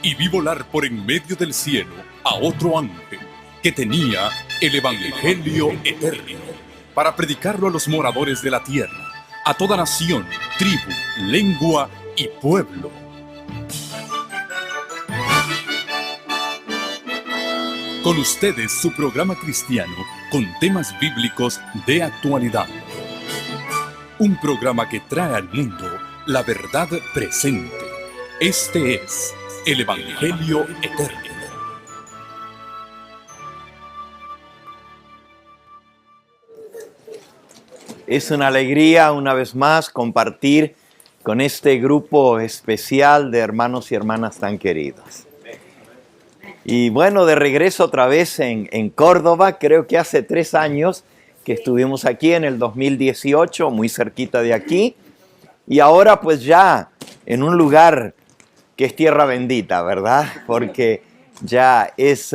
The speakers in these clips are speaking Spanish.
y vi volar por en medio del cielo a otro ángel que tenía el Evangelio eterno para predicarlo a los moradores de la tierra, a toda nación, tribu, lengua y pueblo. Con ustedes su programa cristiano con temas bíblicos de actualidad. Un programa que trae al mundo la verdad presente. Este es el Evangelio eterno. Es una alegría una vez más compartir con este grupo especial de hermanos y hermanas tan queridos. Y bueno, de regreso otra vez en Córdoba, creo que hace 3 años que estuvimos aquí en el 2018, muy cerquita de aquí. Y ahora pues ya en un lugar que es tierra bendita, ¿verdad? Porque ya es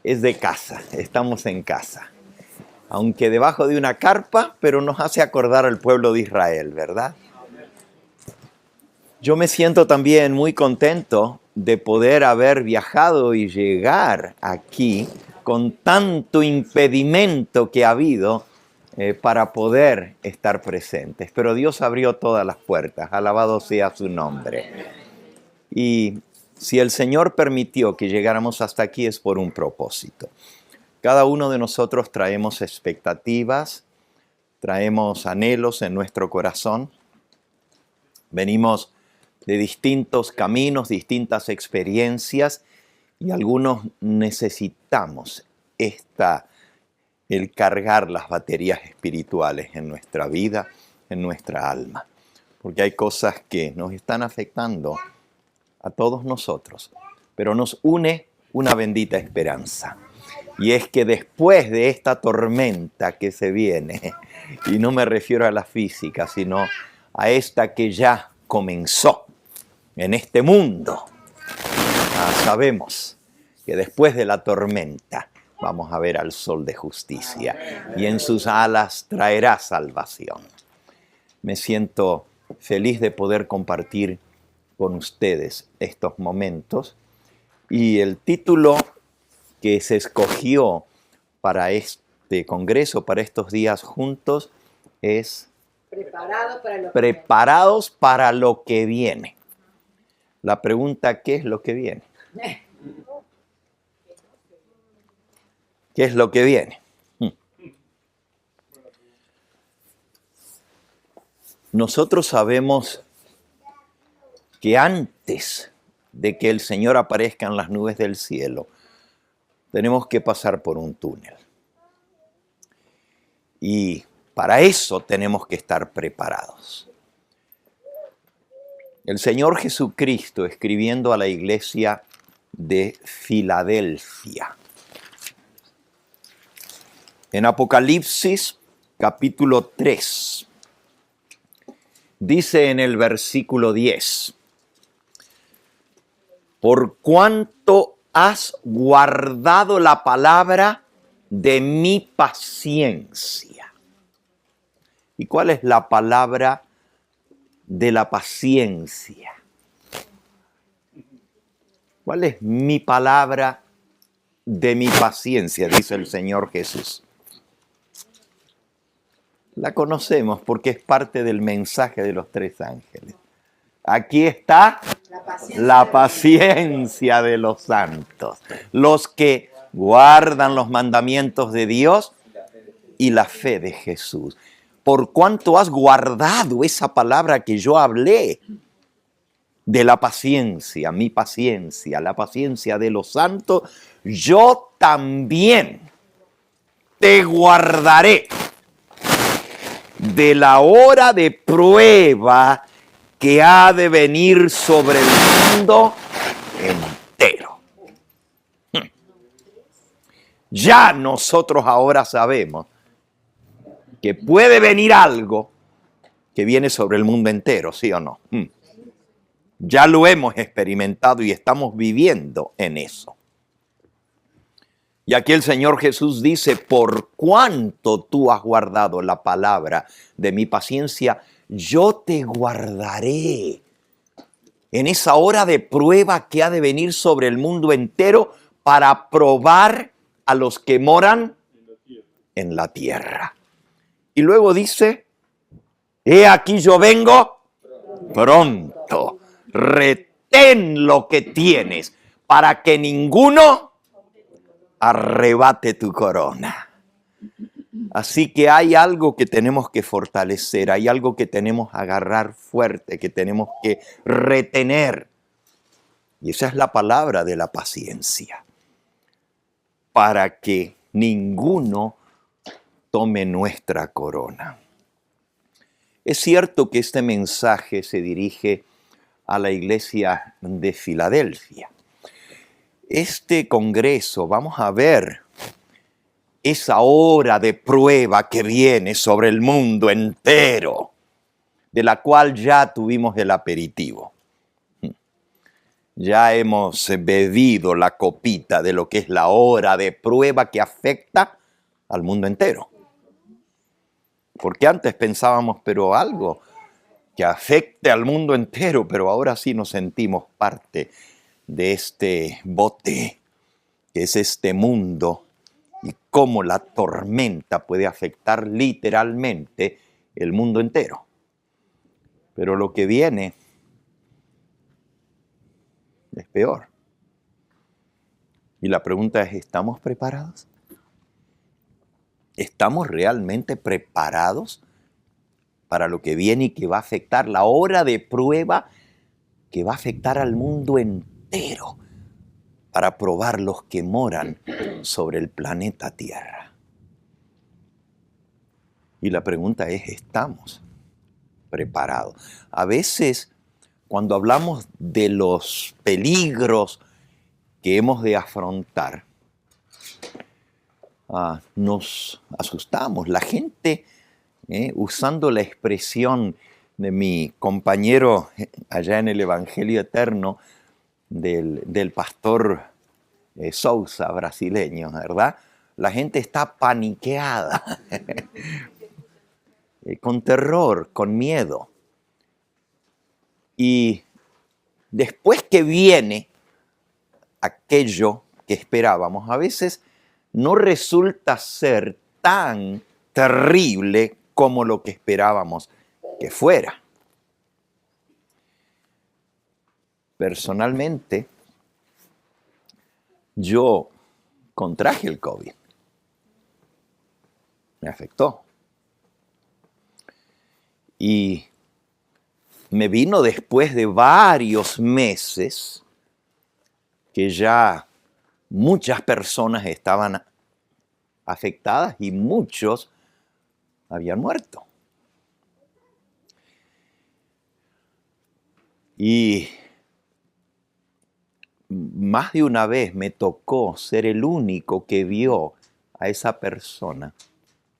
de casa, estamos en casa. Aunque debajo de una carpa, pero nos hace acordar al pueblo de Israel, ¿verdad? Yo me siento también muy contento de poder haber viajado y llegar aquí con tanto impedimento que ha habido para poder estar presentes. Pero Dios abrió todas las puertas, alabado sea su nombre. Y si el Señor permitió que llegáramos hasta aquí es por un propósito. Cada uno de nosotros traemos expectativas, traemos anhelos en nuestro corazón. Venimos de distintos caminos, distintas experiencias, y algunos necesitamos el cargar las baterías espirituales en nuestra vida, en nuestra alma. Porque hay cosas que nos están afectando a todos nosotros, pero nos une una bendita esperanza. Y es que después de esta tormenta que se viene, y no me refiero a la física, sino a esta que ya comenzó en este mundo, sabemos que después de la tormenta vamos a ver al sol de justicia y en sus alas traerá salvación. Me siento feliz de poder compartir con ustedes estos momentos, y el título que se escogió para este congreso, para estos días juntos, es Preparados para lo que viene. La pregunta, ¿qué es lo que viene? ¿Qué es lo que viene? Nosotros sabemos que antes de que el Señor aparezca en las nubes del cielo, tenemos que pasar por un túnel. Y para eso tenemos que estar preparados. El Señor Jesucristo, escribiendo a la iglesia de Filadelfia, en Apocalipsis capítulo 3, dice en el versículo 10, por cuanto has guardado la palabra de mi paciencia. ¿Y cuál es la palabra de la paciencia? ¿Cuál es mi palabra de mi paciencia? Dice el Señor Jesús. La conocemos porque es parte del mensaje de los 3 ángeles. Aquí está la paciencia de los santos, los que guardan los mandamientos de Dios y la fe de Jesús. Por cuanto has guardado esa palabra que yo hablé de la paciencia, mi paciencia, la paciencia de los santos, yo también te guardaré de la hora de prueba que ha de venir sobre el mundo entero. Ya nosotros ahora sabemos que puede venir algo que viene sobre el mundo entero, ¿sí o no? Ya lo hemos experimentado y estamos viviendo en eso. Y aquí el Señor Jesús dice, por cuanto tú has guardado la palabra de mi paciencia, yo te guardaré en esa hora de prueba que ha de venir sobre el mundo entero para probar a los que moran en la tierra. Y luego dice, he aquí yo vengo pronto, retén lo que tienes para que ninguno arrebate tu corona. Así que hay algo que tenemos que fortalecer, hay algo que tenemos que agarrar fuerte, que tenemos que retener. Y esa es la palabra de la paciencia. Para que ninguno tome nuestra corona. Es cierto que este mensaje se dirige a la iglesia de Filadelfia. Este congreso, vamos a ver esa hora de prueba que viene sobre el mundo entero, de la cual ya tuvimos el aperitivo. Ya hemos bebido la copita de lo que es la hora de prueba que afecta al mundo entero. Porque antes pensábamos, pero algo que afecte al mundo entero, pero ahora sí nos sentimos parte de este bote, que es este mundo, y cómo la tormenta puede afectar literalmente el mundo entero. Pero lo que viene es peor. Y la pregunta es, ¿estamos preparados? ¿Estamos realmente preparados para lo que viene y que va a afectar la hora de prueba que va a afectar al mundo entero para probar los que moran sobre el planeta Tierra? Y la pregunta es, ¿estamos preparados? A veces, cuando hablamos de los peligros que hemos de afrontar, nos asustamos. La gente, usando la expresión de mi compañero allá en el Evangelio Eterno, del pastor Sousa, brasileño, ¿verdad? La gente está paniqueada, con terror, con miedo. Y después que viene aquello que esperábamos, a veces no resulta ser tan terrible como lo que esperábamos que fuera. Personalmente, yo contraje el COVID. Me afectó. Y me vino después de varios meses que ya muchas personas estaban afectadas y muchos habían muerto. Y más de una vez me tocó ser el único que vio a esa persona,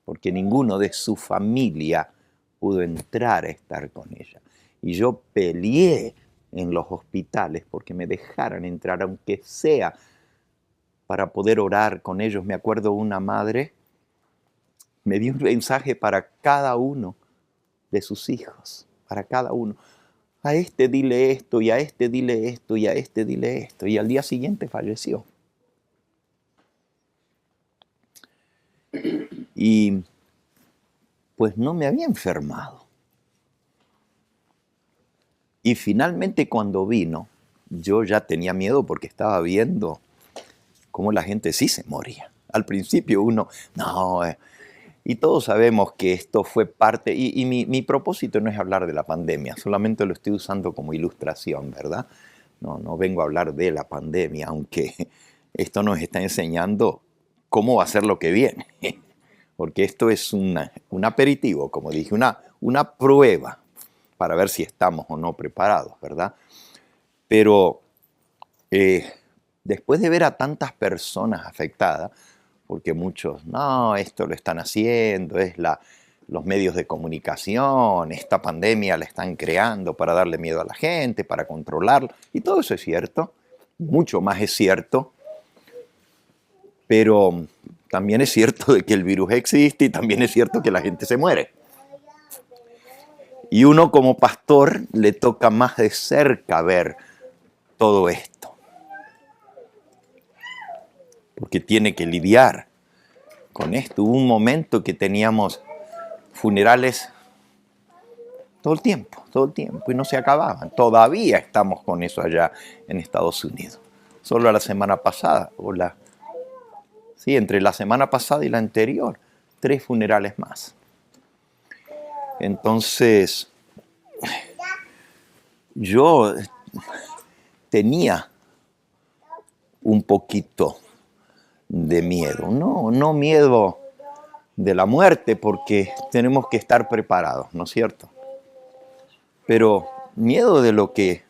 porque ninguno de su familia pudo entrar a estar con ella. Y yo peleé en los hospitales porque me dejaran entrar, aunque sea para poder orar con ellos. Me acuerdo una madre me dio un mensaje para cada uno de sus hijos, para cada uno. A este dile esto, y a este dile esto, y a este dile esto. Y al día siguiente falleció. Y pues no me había enfermado. Y finalmente cuando vino, yo ya tenía miedo porque estaba viendo cómo la gente sí se moría. Al principio uno, no, y todos sabemos que esto fue parte, y mi propósito no es hablar de la pandemia, solamente lo estoy usando como ilustración, ¿verdad? No vengo a hablar de la pandemia, aunque esto nos está enseñando cómo va a ser lo que viene, porque esto es un aperitivo, como dije, una prueba para ver si estamos o no preparados, ¿verdad? Pero después de ver a tantas personas afectadas, porque muchos, no, esto lo están haciendo, es los medios de comunicación, esta pandemia la están creando para darle miedo a la gente, para controlarla, y todo eso es cierto, mucho más es cierto, pero también es cierto de que el virus existe y también es cierto que la gente se muere. Y uno como pastor le toca más de cerca ver todo esto. Porque tiene que lidiar con esto. Hubo un momento que teníamos funerales todo el tiempo, y no se acababan. Todavía estamos con eso allá en Estados Unidos. Solo la semana pasada, entre la semana pasada y la anterior, 3 funerales más. Entonces, yo tenía un poquito de miedo. No miedo de la muerte, porque tenemos que estar preparados, ¿no es cierto? Pero miedo de lo que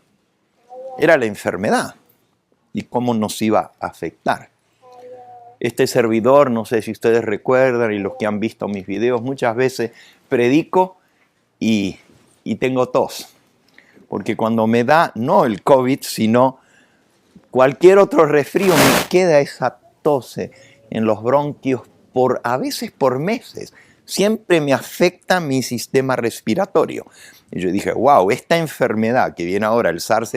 era la enfermedad y cómo nos iba a afectar. Este servidor, no sé si ustedes recuerdan, y los que han visto mis videos, muchas veces predico y tengo tos. Porque cuando me da, no el COVID, sino cualquier otro resfrío, me queda esa tos en los bronquios a veces por meses. Siempre me afecta mi sistema respiratorio. Y yo dije, wow, esta enfermedad que viene ahora, el SARS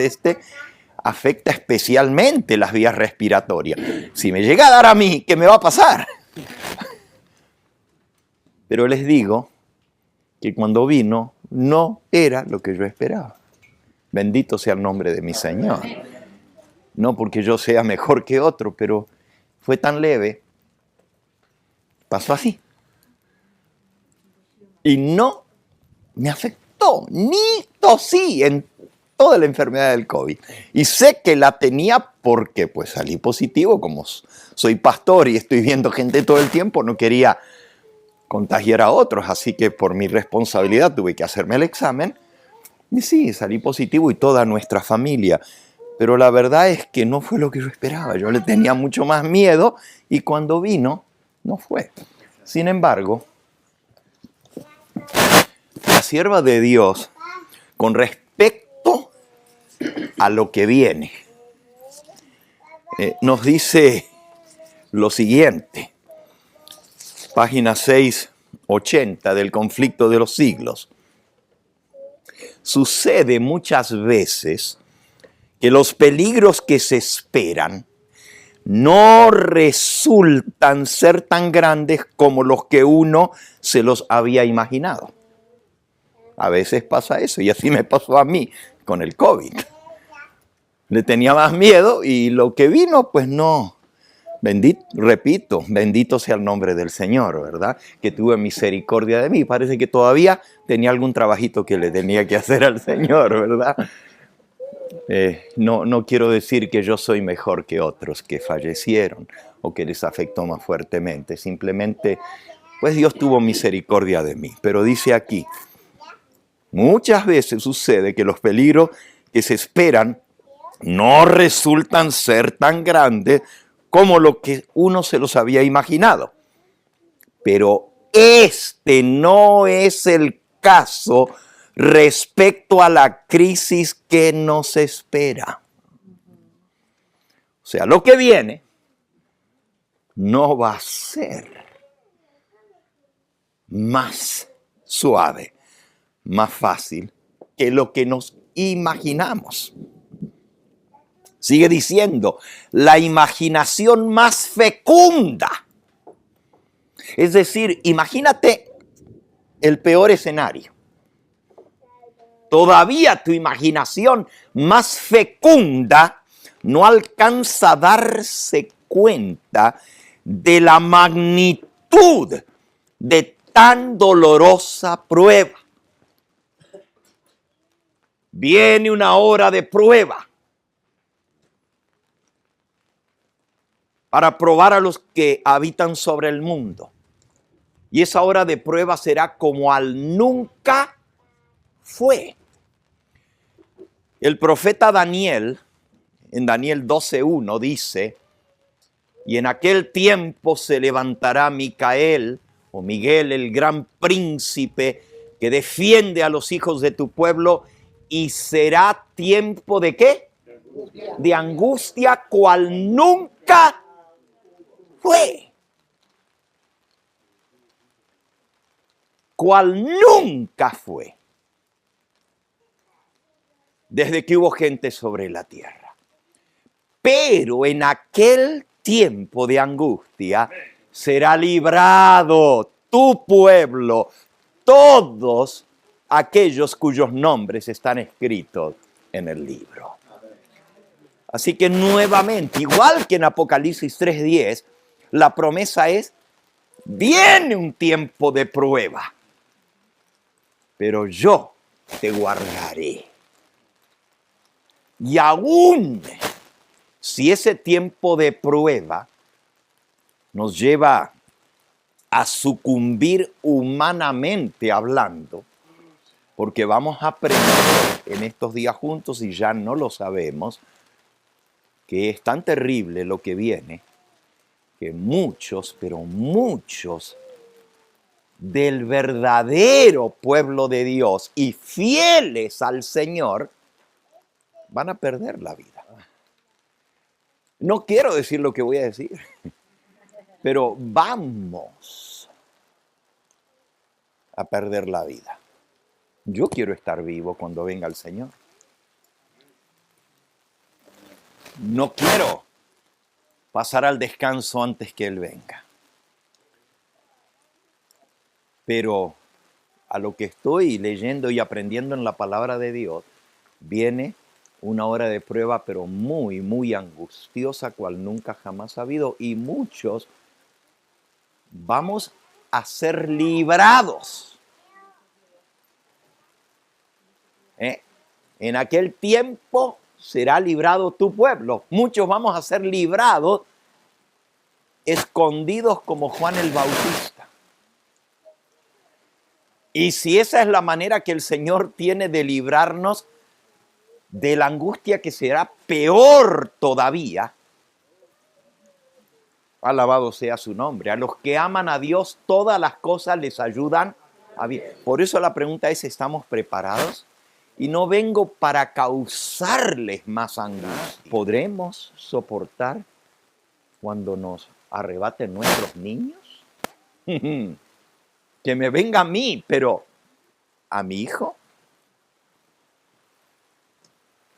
afecta especialmente las vías respiratorias. Si me llega a dar a mí, ¿qué me va a pasar? Pero les digo que cuando vino, no era lo que yo esperaba. Bendito sea el nombre de mi Señor. No porque yo sea mejor que otro, pero fue tan leve. Pasó así. Y no me afectó, ni tosí en toda la enfermedad del COVID. Y sé que la tenía porque pues salí positivo, como soy pastor y estoy viendo gente todo el tiempo, no quería contagiar a otros, así que por mi responsabilidad tuve que hacerme el examen. Y sí, salí positivo y toda nuestra familia. Pero la verdad es que no fue lo que yo esperaba. Yo le tenía mucho más miedo y cuando vino, no fue. Sin embargo, la sierva de Dios, con respecto a lo que viene, nos dice lo siguiente. Página 680 del Conflicto de los Siglos. Sucede muchas veces que los peligros que se esperan no resultan ser tan grandes como los que uno se los había imaginado. A veces pasa eso, y así me pasó a mí con el COVID. Le tenía más miedo y lo que vino, pues no. Bendito sea el nombre del Señor, ¿verdad? Que tuve misericordia de mí. Parece que todavía tenía algún trabajito que le tenía que hacer al Señor, ¿verdad? No quiero decir que yo soy mejor que otros que fallecieron o que les afectó más fuertemente. Simplemente, pues Dios tuvo misericordia de mí. Pero dice aquí, muchas veces sucede que los peligros que se esperan no resultan ser tan grandes como lo que uno se los había imaginado. Pero este no es el caso respecto a la crisis que nos espera. O sea, lo que viene no va a ser más suave, más fácil que lo que nos imaginamos. Sigue diciendo, la imaginación más fecunda. Es decir, imagínate el peor escenario. Todavía tu imaginación más fecunda no alcanza a darse cuenta de la magnitud de tan dolorosa prueba. Viene una hora de prueba para probar a los que habitan sobre el mundo. Y esa hora de prueba será como al nunca fue. El profeta Daniel, en Daniel 12:1, dice, y en aquel tiempo se levantará Micael, o Miguel, el gran príncipe, que defiende a los hijos de tu pueblo, y será tiempo ¿de qué? De angustia cual nunca fue. Cual nunca fue. desde que hubo gente sobre la tierra. Pero en aquel tiempo de angustia será librado tu pueblo, todos aquellos cuyos nombres están escritos en el libro. Así que nuevamente, igual que en Apocalipsis 3:10, la promesa es, viene un tiempo de prueba, pero yo te guardaré. Y aún si ese tiempo de prueba nos lleva a sucumbir humanamente hablando, porque vamos a aprender en estos días juntos, y ya no lo sabemos, que es tan terrible lo que viene, que muchos, pero muchos del verdadero pueblo de Dios y fieles al Señor van a perder la vida. No quiero decir lo que voy a decir, pero vamos a perder la vida. Yo quiero estar vivo cuando venga el Señor. No quiero pasar al descanso antes que Él venga. Pero a lo que estoy leyendo y aprendiendo en la palabra de Dios, viene una hora de prueba, pero muy, muy angustiosa, cual nunca jamás ha habido. Y muchos vamos a ser librados. En aquel tiempo será librado tu pueblo. Muchos vamos a ser librados, escondidos como Juan el Bautista. Y si esa es la manera que el Señor tiene de librarnos de la angustia, que será peor todavía, alabado sea su nombre. A los que aman a Dios, todas las cosas les ayudan a bien. Por eso la pregunta es, ¿estamos preparados? Y no vengo para causarles más angustia. ¿Podremos soportar cuando nos arrebaten nuestros niños? Que me venga a mí, pero ¿a mi hijo?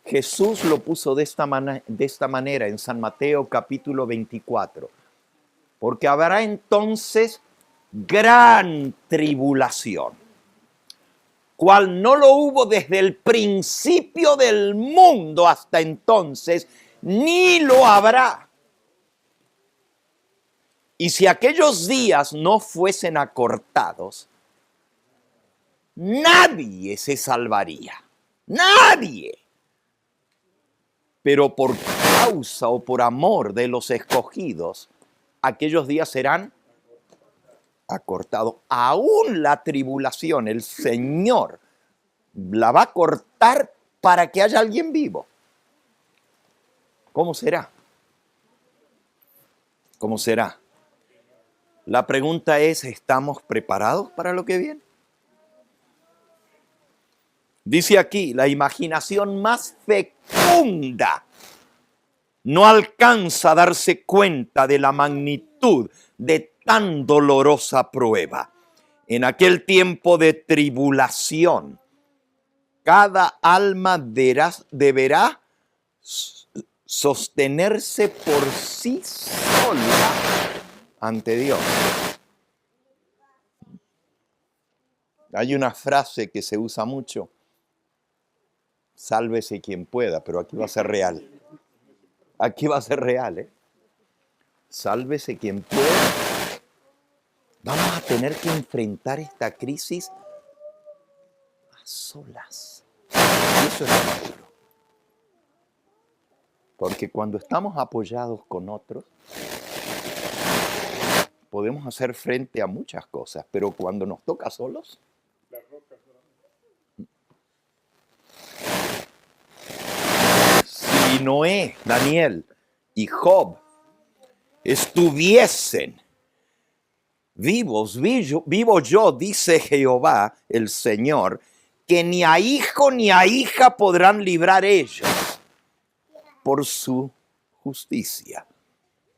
Jesús lo puso de esta manera en San Mateo capítulo 24. Porque habrá entonces gran tribulación, cual no lo hubo desde el principio del mundo hasta entonces, ni lo habrá. Y si aquellos días no fuesen acortados, nadie se salvaría. Nadie. Pero por causa o por amor de los escogidos, aquellos días serán acortados. Aún la tribulación, el Señor la va a cortar para que haya alguien vivo. ¿Cómo será? ¿Cómo será? La pregunta es, ¿estamos preparados para lo que viene? Dice aquí, la imaginación más fecunda no alcanza a darse cuenta de la magnitud de tan dolorosa prueba. En aquel tiempo de tribulación, cada alma deberá sostenerse por sí sola ante Dios. Hay una frase que se usa mucho: sálvese quien pueda, pero aquí va a ser real. Aquí va a ser real, ¿eh? Sálvese quien pueda. Vamos a tener que enfrentar esta crisis a solas. Y eso es lo duro. Porque cuando estamos apoyados con otros, podemos hacer frente a muchas cosas, pero cuando nos toca solos, si Noé, Daniel y Job estuviesen vivos, vivo yo, dice Jehová el Señor, que ni a hijo ni a hija podrán librar ellos por su justicia.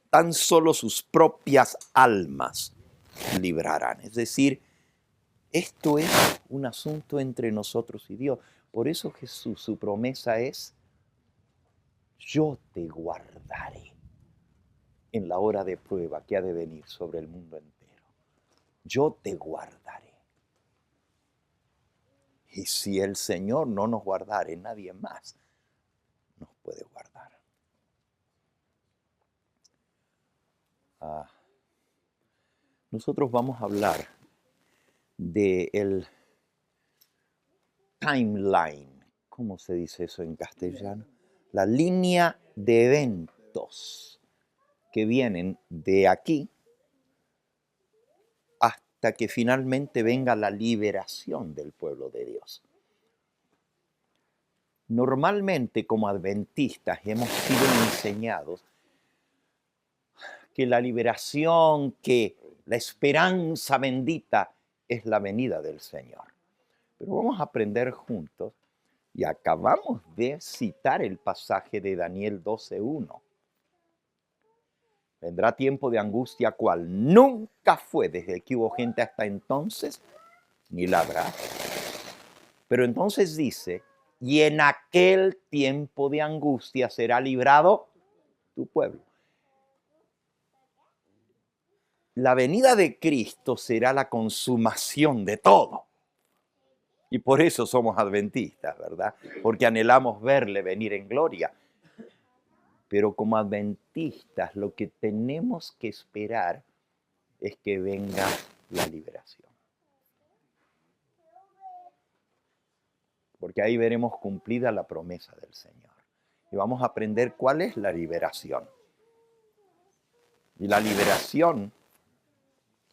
Tan solo sus propias almas librarán. Es decir, Esto es un asunto entre nosotros y Dios. Por eso Jesús, su promesa es, yo te guardaré en la hora de prueba que ha de venir sobre el mundo entero. Yo te guardaré. Y si el Señor no nos guardare, nadie más nos puede guardar. Nosotros vamos a hablar del timeline. ¿Cómo se dice eso en castellano? La línea de eventos que vienen de aquí hasta que finalmente venga la liberación del pueblo de Dios. Normalmente, como adventistas, hemos sido enseñados que la liberación, que la esperanza bendita es la venida del Señor. Pero vamos a aprender juntos, y acabamos de citar el pasaje de Daniel 12:1. Vendrá tiempo de angustia cual nunca fue desde que hubo gente hasta entonces, ni la habrá. Pero entonces dice, y en aquel tiempo de angustia será librado tu pueblo. La venida de Cristo será la consumación de todo. Y por eso somos adventistas, ¿verdad? Porque anhelamos verle venir en gloria. Pero como adventistas lo que tenemos que esperar es que venga la liberación. Porque ahí veremos cumplida la promesa del Señor. Y vamos a aprender cuál es la liberación. Y la liberación,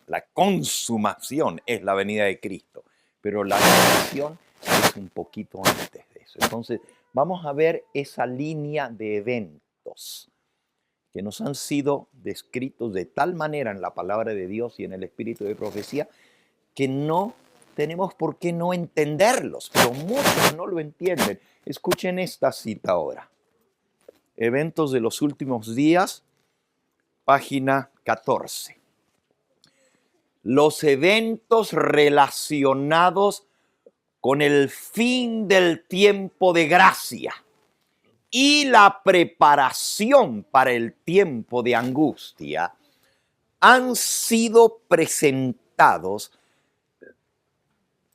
la consumación es la venida de Cristo. Pero la liberación es un poquito antes de eso. Entonces, vamos a ver esa línea de eventos que nos han sido descritos de tal manera en la palabra de Dios y en el espíritu de profecía que no tenemos por qué no entenderlos, pero muchos no lo entienden. Escuchen esta cita ahora. Eventos de los últimos días, página 14. Los eventos relacionados con el fin del tiempo de gracia y la preparación para el tiempo de angustia han sido presentados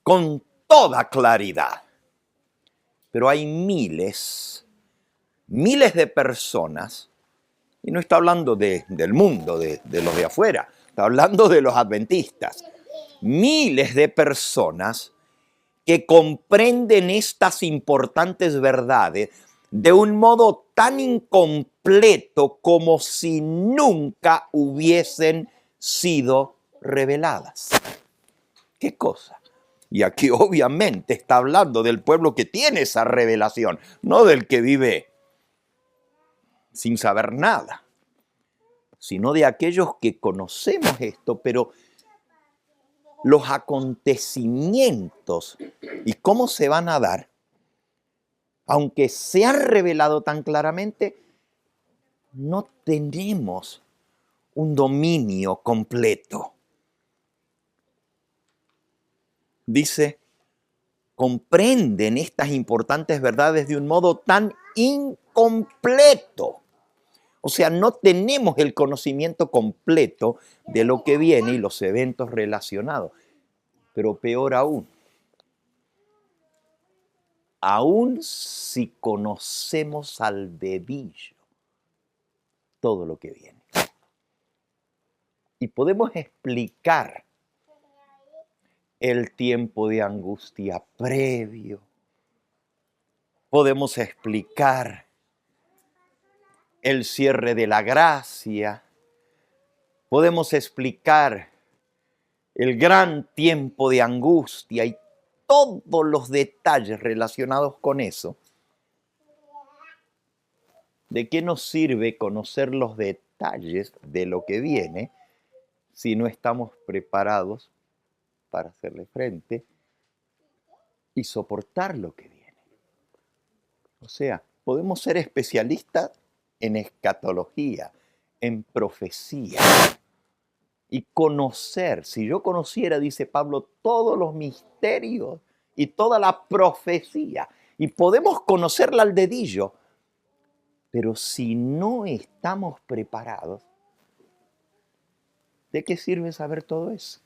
con toda claridad. Pero hay miles de personas, y no está hablando del mundo, de los de afuera, está hablando de los adventistas, miles de personas que comprenden estas importantes verdades de un modo tan incompleto como si nunca hubiesen sido reveladas. ¿Qué cosa? Y aquí obviamente está hablando del pueblo que tiene esa revelación, no del que vive sin saber nada, sino de aquellos que conocemos esto, pero los acontecimientos y cómo se van a dar, aunque se han revelado tan claramente, no tenemos un dominio completo. Dice, comprenden estas importantes verdades de un modo tan incompleto. O sea, no tenemos el conocimiento completo de lo que viene y los eventos relacionados. Pero peor aún si conocemos al dedillo todo lo que viene. Y podemos explicar el tiempo de angustia previo. Podemos explicar el cierre de la gracia. Podemos explicar el gran tiempo de angustia y todos los detalles relacionados con eso. ¿De qué nos sirve conocer los detalles de lo que viene si no estamos preparados para hacerle frente y soportar lo que viene? O sea, podemos ser especialistas en escatología, en profecía, y conocer. Si yo conociera, dice Pablo, todos los misterios y toda la profecía, y podemos conocerla al dedillo, pero si no estamos preparados, ¿de qué sirve saber todo eso?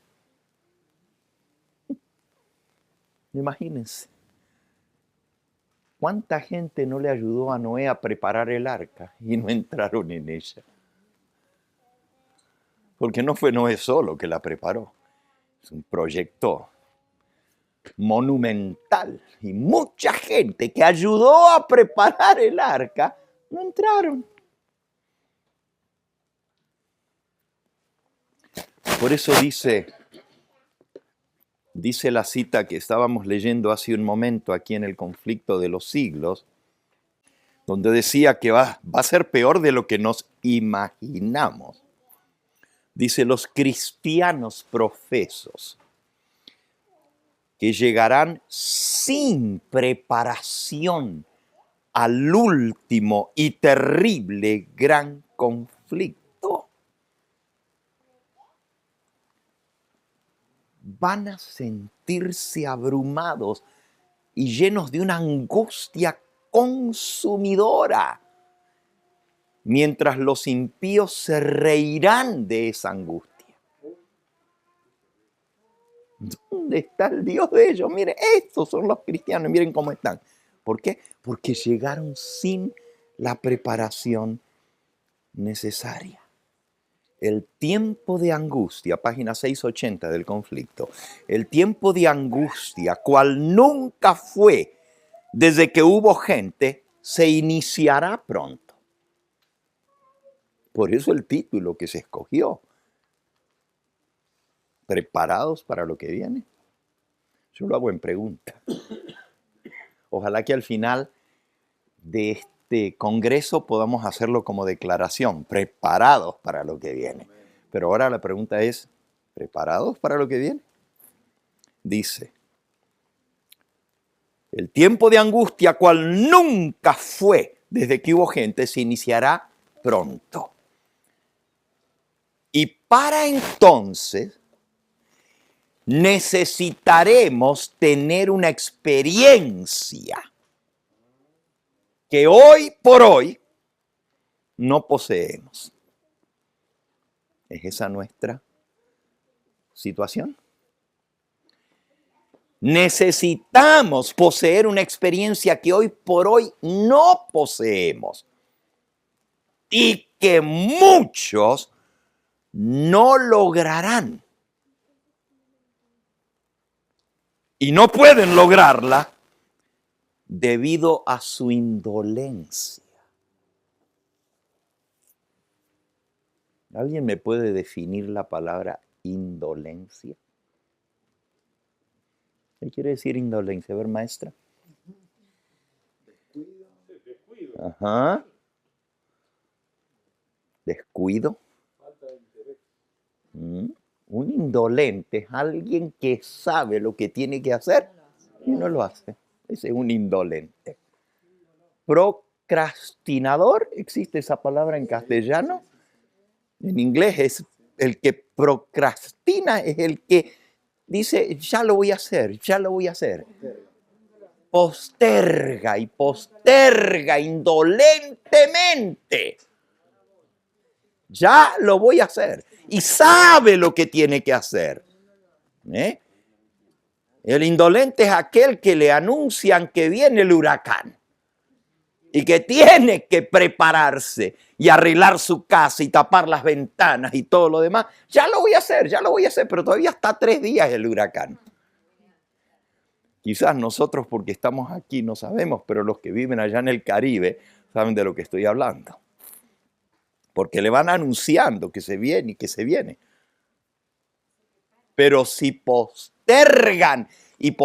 Imagínense. ¿Cuánta gente no le ayudó a Noé a preparar el arca y no entraron en ella? Porque no fue Noé solo que la preparó. Es un proyecto monumental. Y mucha gente que ayudó a preparar el arca no entraron. Por eso dice la cita que estábamos leyendo hace un momento aquí en el conflicto de los siglos, donde decía que va a ser peor de lo que nos imaginamos. Dice, los cristianos profesos que llegarán sin preparación al último y terrible gran conflicto, van a sentirse abrumados y llenos de una angustia consumidora, mientras los impíos se reirán de esa angustia. ¿Dónde está el Dios de ellos? Miren, estos son los cristianos, miren cómo están. ¿Por qué? Porque llegaron sin la preparación necesaria. El tiempo de angustia, página 680 del conflicto, el tiempo de angustia, cual nunca fue desde que hubo gente, se iniciará pronto. Por eso el título que se escogió, ¿preparados para lo que viene? Yo lo hago en pregunta. Ojalá que al final de este congreso podamos hacerlo como declaración, preparados para lo que viene. Pero ahora la pregunta es, ¿preparados para lo que viene? Dice, el tiempo de angustia, cual nunca fue desde que hubo gente, se iniciará pronto. Y para entonces necesitaremos tener una experiencia que hoy por hoy no poseemos. ¿Es esa nuestra situación? Necesitamos poseer una experiencia que hoy por hoy no poseemos y que muchos no lograrán. Y no pueden lograrla debido a su indolencia. ¿Alguien me puede definir la palabra indolencia? ¿Qué quiere decir indolencia? A ver, maestra. Descuido. Ajá. Descuido. Falta de interés. Un indolente es alguien que sabe lo que tiene que hacer y no lo hace. Ese es un indolente. Procrastinador, ¿existe esa palabra en castellano? En inglés es el que procrastina, es el que dice, ya lo voy a hacer, ya lo voy a hacer. Posterga y posterga indolentemente. Ya lo voy a hacer. Y sabe lo que tiene que hacer. El indolente es aquel que le anuncian que viene el huracán y que tiene que prepararse y arreglar su casa y tapar las ventanas y todo lo demás. Ya lo voy a hacer, pero todavía está 3 días el huracán. Quizás nosotros porque estamos aquí no sabemos, pero los que viven allá en el Caribe saben de lo que estoy hablando. Porque le van anunciando que se viene y que se viene. Pero si postergan y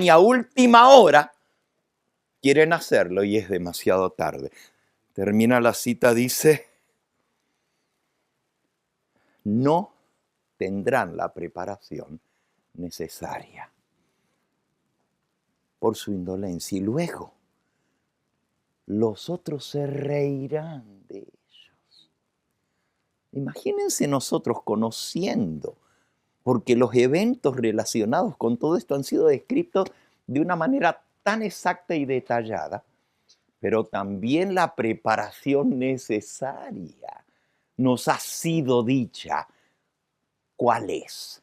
a última hora quieren hacerlo y es demasiado tarde. Termina la cita, dice, no tendrán la preparación necesaria por su indolencia. Y luego los otros se reirán de ellos. Imagínense nosotros conociendo, porque los eventos relacionados con todo esto han sido descritos de una manera tan exacta y detallada, pero también la preparación necesaria nos ha sido dicha. ¿Cuál es?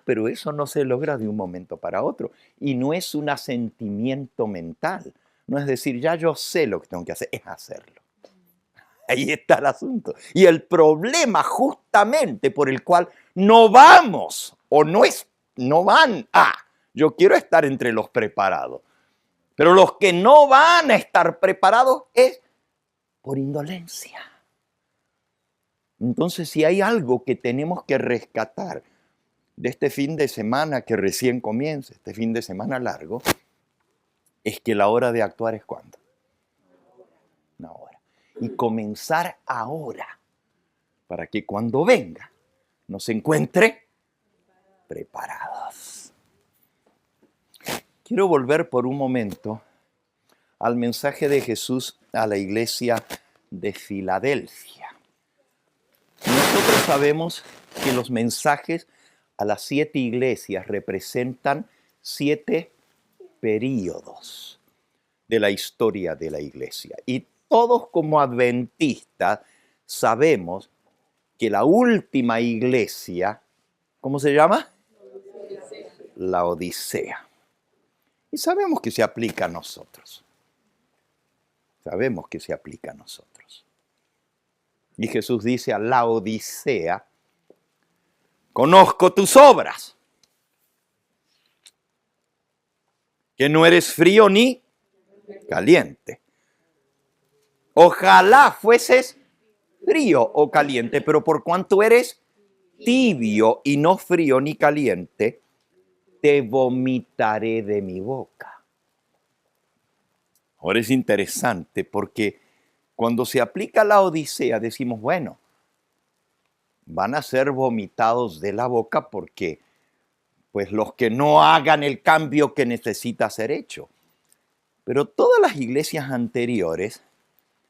Pero eso no se logra de un momento para otro y no es un asentimiento mental. No es decir, ya yo sé lo que tengo que hacer, es hacerlo. Ahí está el asunto. Y el problema justamente por el cual no vamos o no van yo quiero estar entre los preparados. Pero los que no van a estar preparados es por indolencia. Entonces, si hay algo que tenemos que rescatar de este fin de semana que recién comienza, este fin de semana largo, es que la hora de actuar es ¿cuándo? Una hora. Y comenzar ahora, para que cuando venga nos encuentre preparados. Quiero volver por un momento al mensaje de Jesús a la iglesia de Filadelfia. Nosotros sabemos que los mensajes a las 7 iglesias representan 7 períodos de la historia de la iglesia. Y todos como adventistas sabemos que la última iglesia, ¿cómo se llama? La Odisea. Y sabemos que se aplica a nosotros. Sabemos que se aplica a nosotros. Y Jesús dice a la Odisea, conozco tus obras, que no eres frío ni caliente. Ojalá fueses frío o caliente, pero por cuanto eres tibio y no frío ni caliente, te vomitaré de mi boca. Ahora es interesante porque cuando se aplica la Odisea decimos, bueno, van a ser vomitados de la boca porque pues los que no hagan el cambio que necesita ser hecho. Pero todas las iglesias anteriores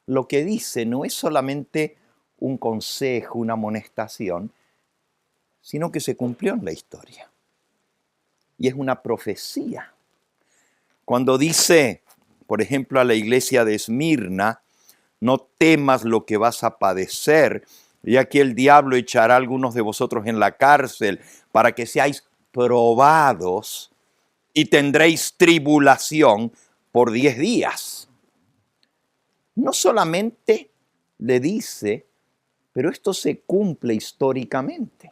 lo que dice no es solamente un consejo, una amonestación, sino que se cumplió en la historia. Y es una profecía. Cuando dice, por ejemplo, a la iglesia de Esmirna, no temas lo que vas a padecer, y aquí el diablo echará a algunos de vosotros en la cárcel para que seáis probados y tendréis tribulación por 10 días. No solamente le dice, pero esto se cumple históricamente.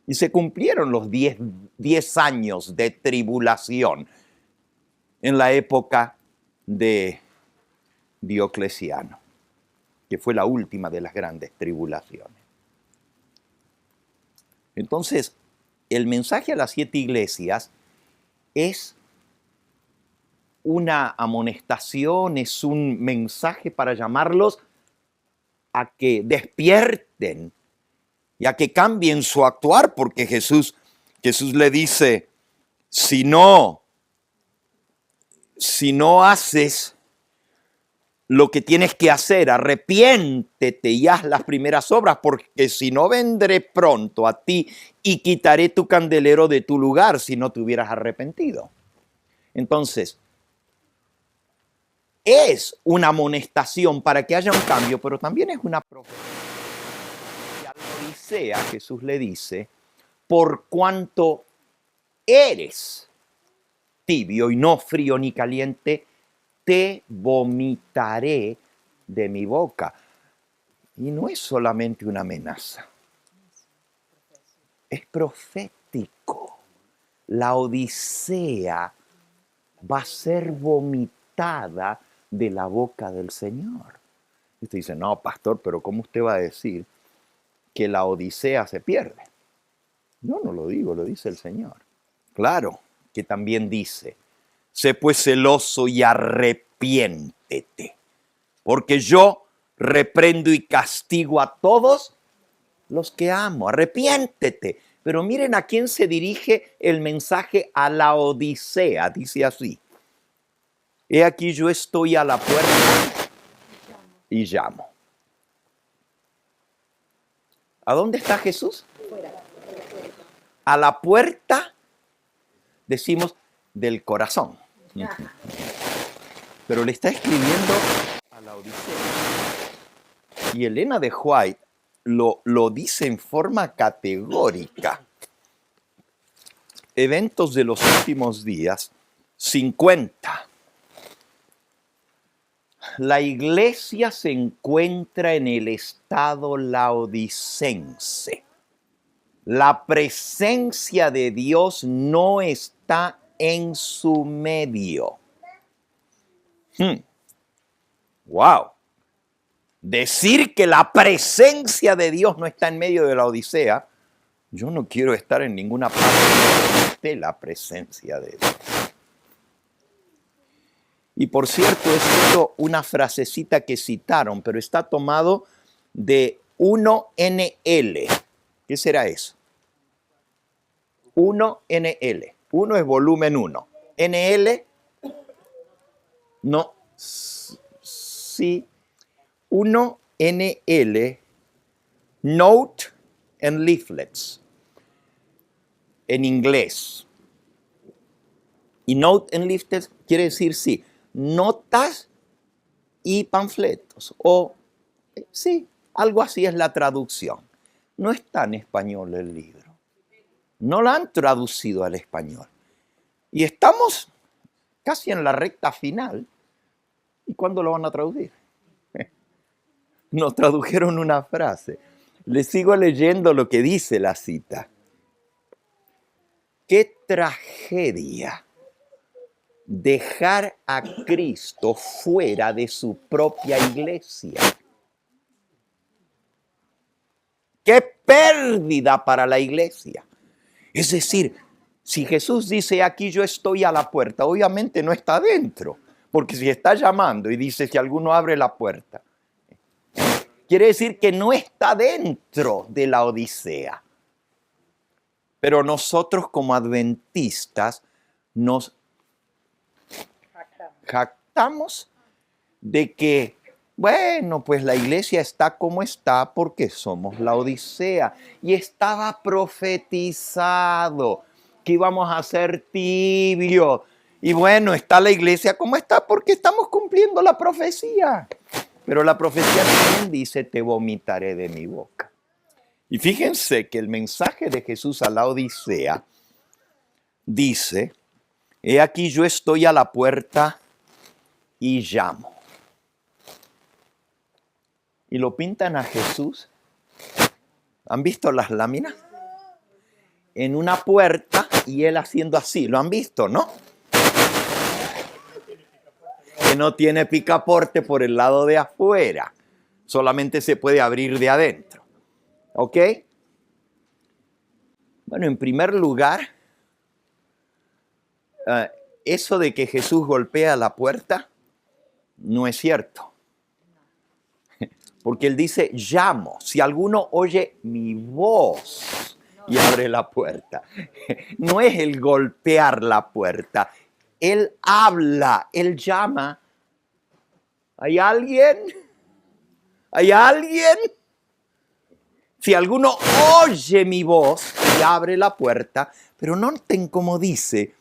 Y se cumplieron los 10 años de tribulación en la época de Diocleciano, que fue la última de las grandes tribulaciones. Entonces, el mensaje a las 7 iglesias es una amonestación, es un mensaje para llamarlos a que despierten y a que cambien su actuar, porque Jesús le dice, si no haces lo que tienes que hacer, arrepiéntete y haz las primeras obras, porque si no vendré pronto a ti y quitaré tu candelero de tu lugar si no te hubieras arrepentido. Entonces, es una amonestación para que haya un cambio, pero también es una profecía. Y a la Odisea Jesús le dice, por cuanto eres tibio y no frío ni caliente, te vomitaré de mi boca. Y no es solamente una amenaza, es profético. La Odisea va a ser vomitada de la boca del Señor. Y usted dice, no, pastor, pero ¿cómo usted va a decir que la Odisea se pierde? Yo no lo digo, lo dice el Señor. Claro que también dice, sé pues celoso y arrepiéntete, porque yo reprendo y castigo a todos los que amo. Arrepiéntete. Pero miren a quién se dirige el mensaje a la Odisea. Dice así, he aquí yo estoy a la puerta y llamo. ¿A dónde está Jesús? A la puerta, decimos, del corazón. Pero le está escribiendo a la Odisea. Y Elena de White lo dice en forma categórica. Eventos de los últimos días, 50. La iglesia se encuentra en el estado laodicense. La presencia de Dios no está en su medio. Wow. Decir que la presencia de Dios no está en medio de la Odisea, yo no quiero estar en ninguna parte donde esté la presencia de Dios. Y por cierto, es solo una frasecita que citaron, pero está tomado de 1NL. ¿Qué será eso? 1NL. 1 es volumen 1. NL, no, sí. 1NL, Note and Leaflets, en inglés. Y Note and Leaflets quiere decir, sí, notas y panfletos. O, sí, algo así es la traducción. No está en español el libro. No lo han traducido al español. Y estamos casi en la recta final. ¿Y cuándo lo van a traducir? Nos tradujeron una frase. Les sigo leyendo lo que dice la cita. ¡Qué tragedia dejar a Cristo fuera de su propia iglesia! ¡Qué pérdida para la iglesia! Es decir, si Jesús dice, aquí yo estoy a la puerta, obviamente no está dentro. Porque si está llamando y dice, si alguno abre la puerta, quiere decir que no está dentro de la Odisea. Pero nosotros como adventistas nos jactamos de que, bueno, pues la iglesia está como está porque somos la Odisea. Y estaba profetizado que íbamos a ser tibios. Y bueno, está la iglesia como está porque estamos cumpliendo la profecía. Pero la profecía también dice, te vomitaré de mi boca. Y fíjense que el mensaje de Jesús a la Odisea dice, he aquí yo estoy a la puerta y llamo. Y lo pintan a Jesús. ¿Han visto las láminas? En una puerta y él haciendo así. ¿Lo han visto, no? Que no tiene picaporte por el lado de afuera. Solamente se puede abrir de adentro. ¿Ok? Bueno, en primer lugar, eso de que Jesús golpea la puerta no es cierto. Porque él dice, llamo. Si alguno oye mi voz y abre la puerta. No es el golpear la puerta. Él habla, él llama. ¿Hay alguien? ¿Hay alguien? Si alguno oye mi voz y abre la puerta, pero noten cómo dice,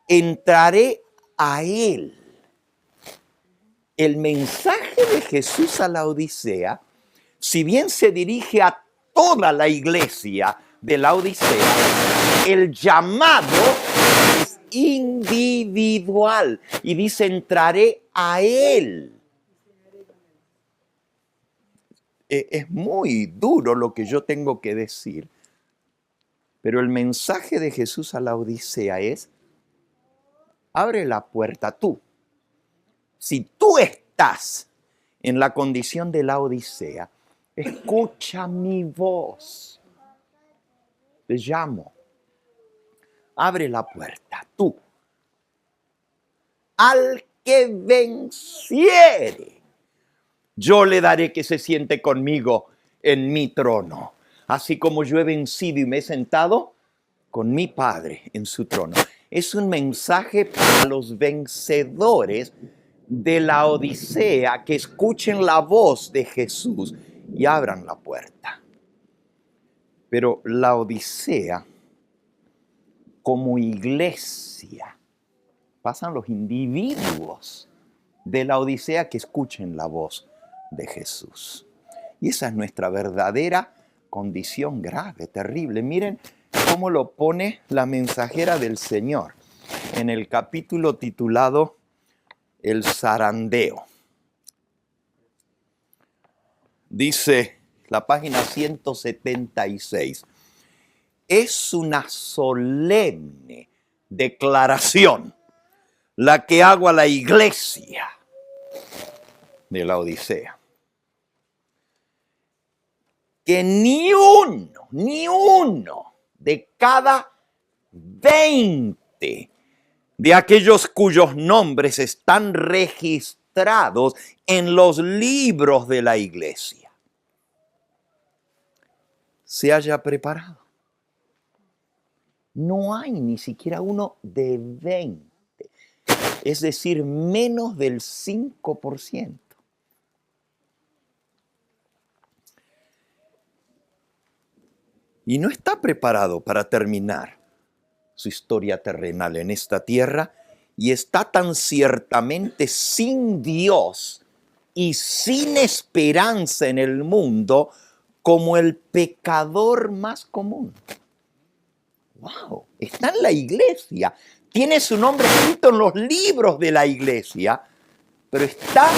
entraré a él. El mensaje de Jesús a la Odisea, si bien se dirige a toda la iglesia de la Odisea, el llamado es individual y dice, entraré a él. Es muy duro lo que yo tengo que decir, pero el mensaje de Jesús a la Odisea es, abre la puerta tú. Si tú estás en la condición de la Odisea, escucha mi voz. Te llamo. Abre la puerta tú. Al que venciere, yo le daré que se siente conmigo en mi trono, así como yo he vencido y me he sentado con mi Padre en su trono. Es un mensaje para los vencedores de la Odisea, que escuchen la voz de Jesús y abran la puerta. Pero la Odisea, como iglesia, pasan los individuos de la Odisea que escuchen la voz de Jesús. Y esa es nuestra verdadera condición grave, terrible. Miren cómo lo pone la mensajera del Señor en el capítulo titulado El zarandeo. Dice la página 176. Es una solemne declaración la que hago a la iglesia de la Odisea. Que ni uno de cada 20 de aquellos cuyos nombres están registrados en los libros de la iglesia se haya preparado. No hay ni siquiera uno de 20, es decir, menos del 5%. Y no está preparado para terminar su historia terrenal en esta tierra y está tan ciertamente sin Dios y sin esperanza en el mundo como el pecador más común. ¡Wow! Está en la iglesia, tiene su nombre escrito en los libros de la iglesia, pero está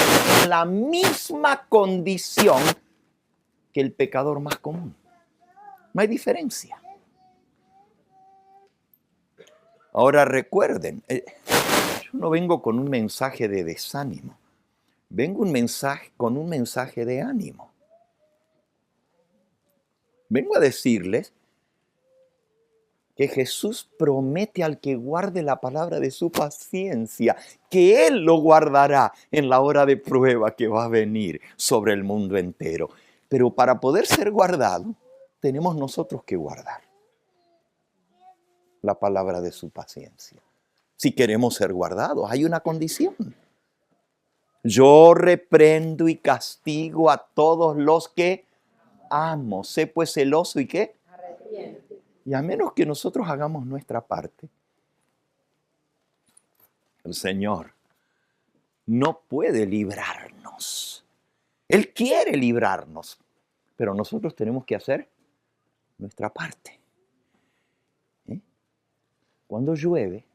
en la misma condición que el pecador más común. No hay diferencia. Ahora recuerden, yo no vengo con un mensaje de desánimo, vengo con un mensaje de ánimo. Vengo a decirles que Jesús promete al que guarde la palabra de su paciencia, que Él lo guardará en la hora de prueba que va a venir sobre el mundo entero. Pero para poder ser guardado, tenemos nosotros que guardar la palabra de su paciencia. Si queremos ser guardados, hay una condición. Yo reprendo y castigo a todos los que amo. Sé pues celoso y ¿qué? Arrepiente. Y a menos que nosotros hagamos nuestra parte, el Señor no puede librarnos. Él quiere librarnos, pero nosotros tenemos que hacer nuestra parte. Cuando llueve,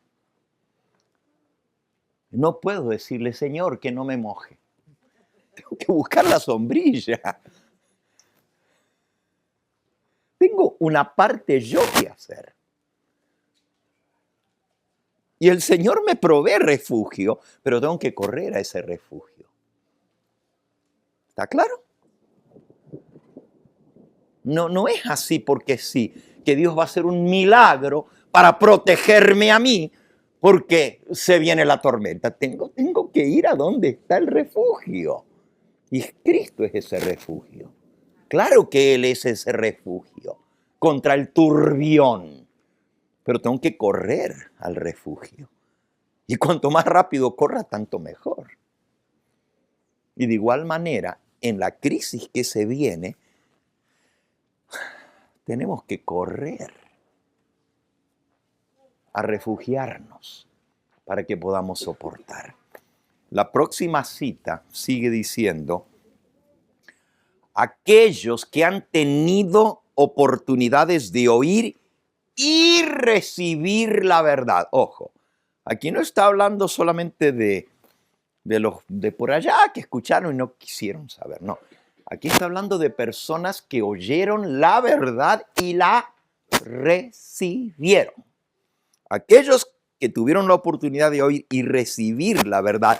no puedo decirle, Señor, que no me moje. Tengo que buscar la sombrilla. Tengo una parte yo que hacer. Y el Señor me provee refugio, pero tengo que correr a ese refugio. ¿Está claro? No es así porque sí, que Dios va a hacer un milagro para protegerme a mí, porque se viene la tormenta. Tengo que ir a donde está el refugio. Y Cristo es ese refugio. Claro que Él es ese refugio contra el turbión. Pero tengo que correr al refugio. Y cuanto más rápido corra, tanto mejor. Y de igual manera, en la crisis que se viene, tenemos que correr a refugiarnos para que podamos soportar. La próxima cita sigue diciendo, aquellos que han tenido oportunidades de oír y recibir la verdad. Ojo, aquí no está hablando solamente de los de por allá que escucharon y no quisieron saber, no. Aquí está hablando de personas que oyeron la verdad y la recibieron. Aquellos que tuvieron la oportunidad de oír y recibir la verdad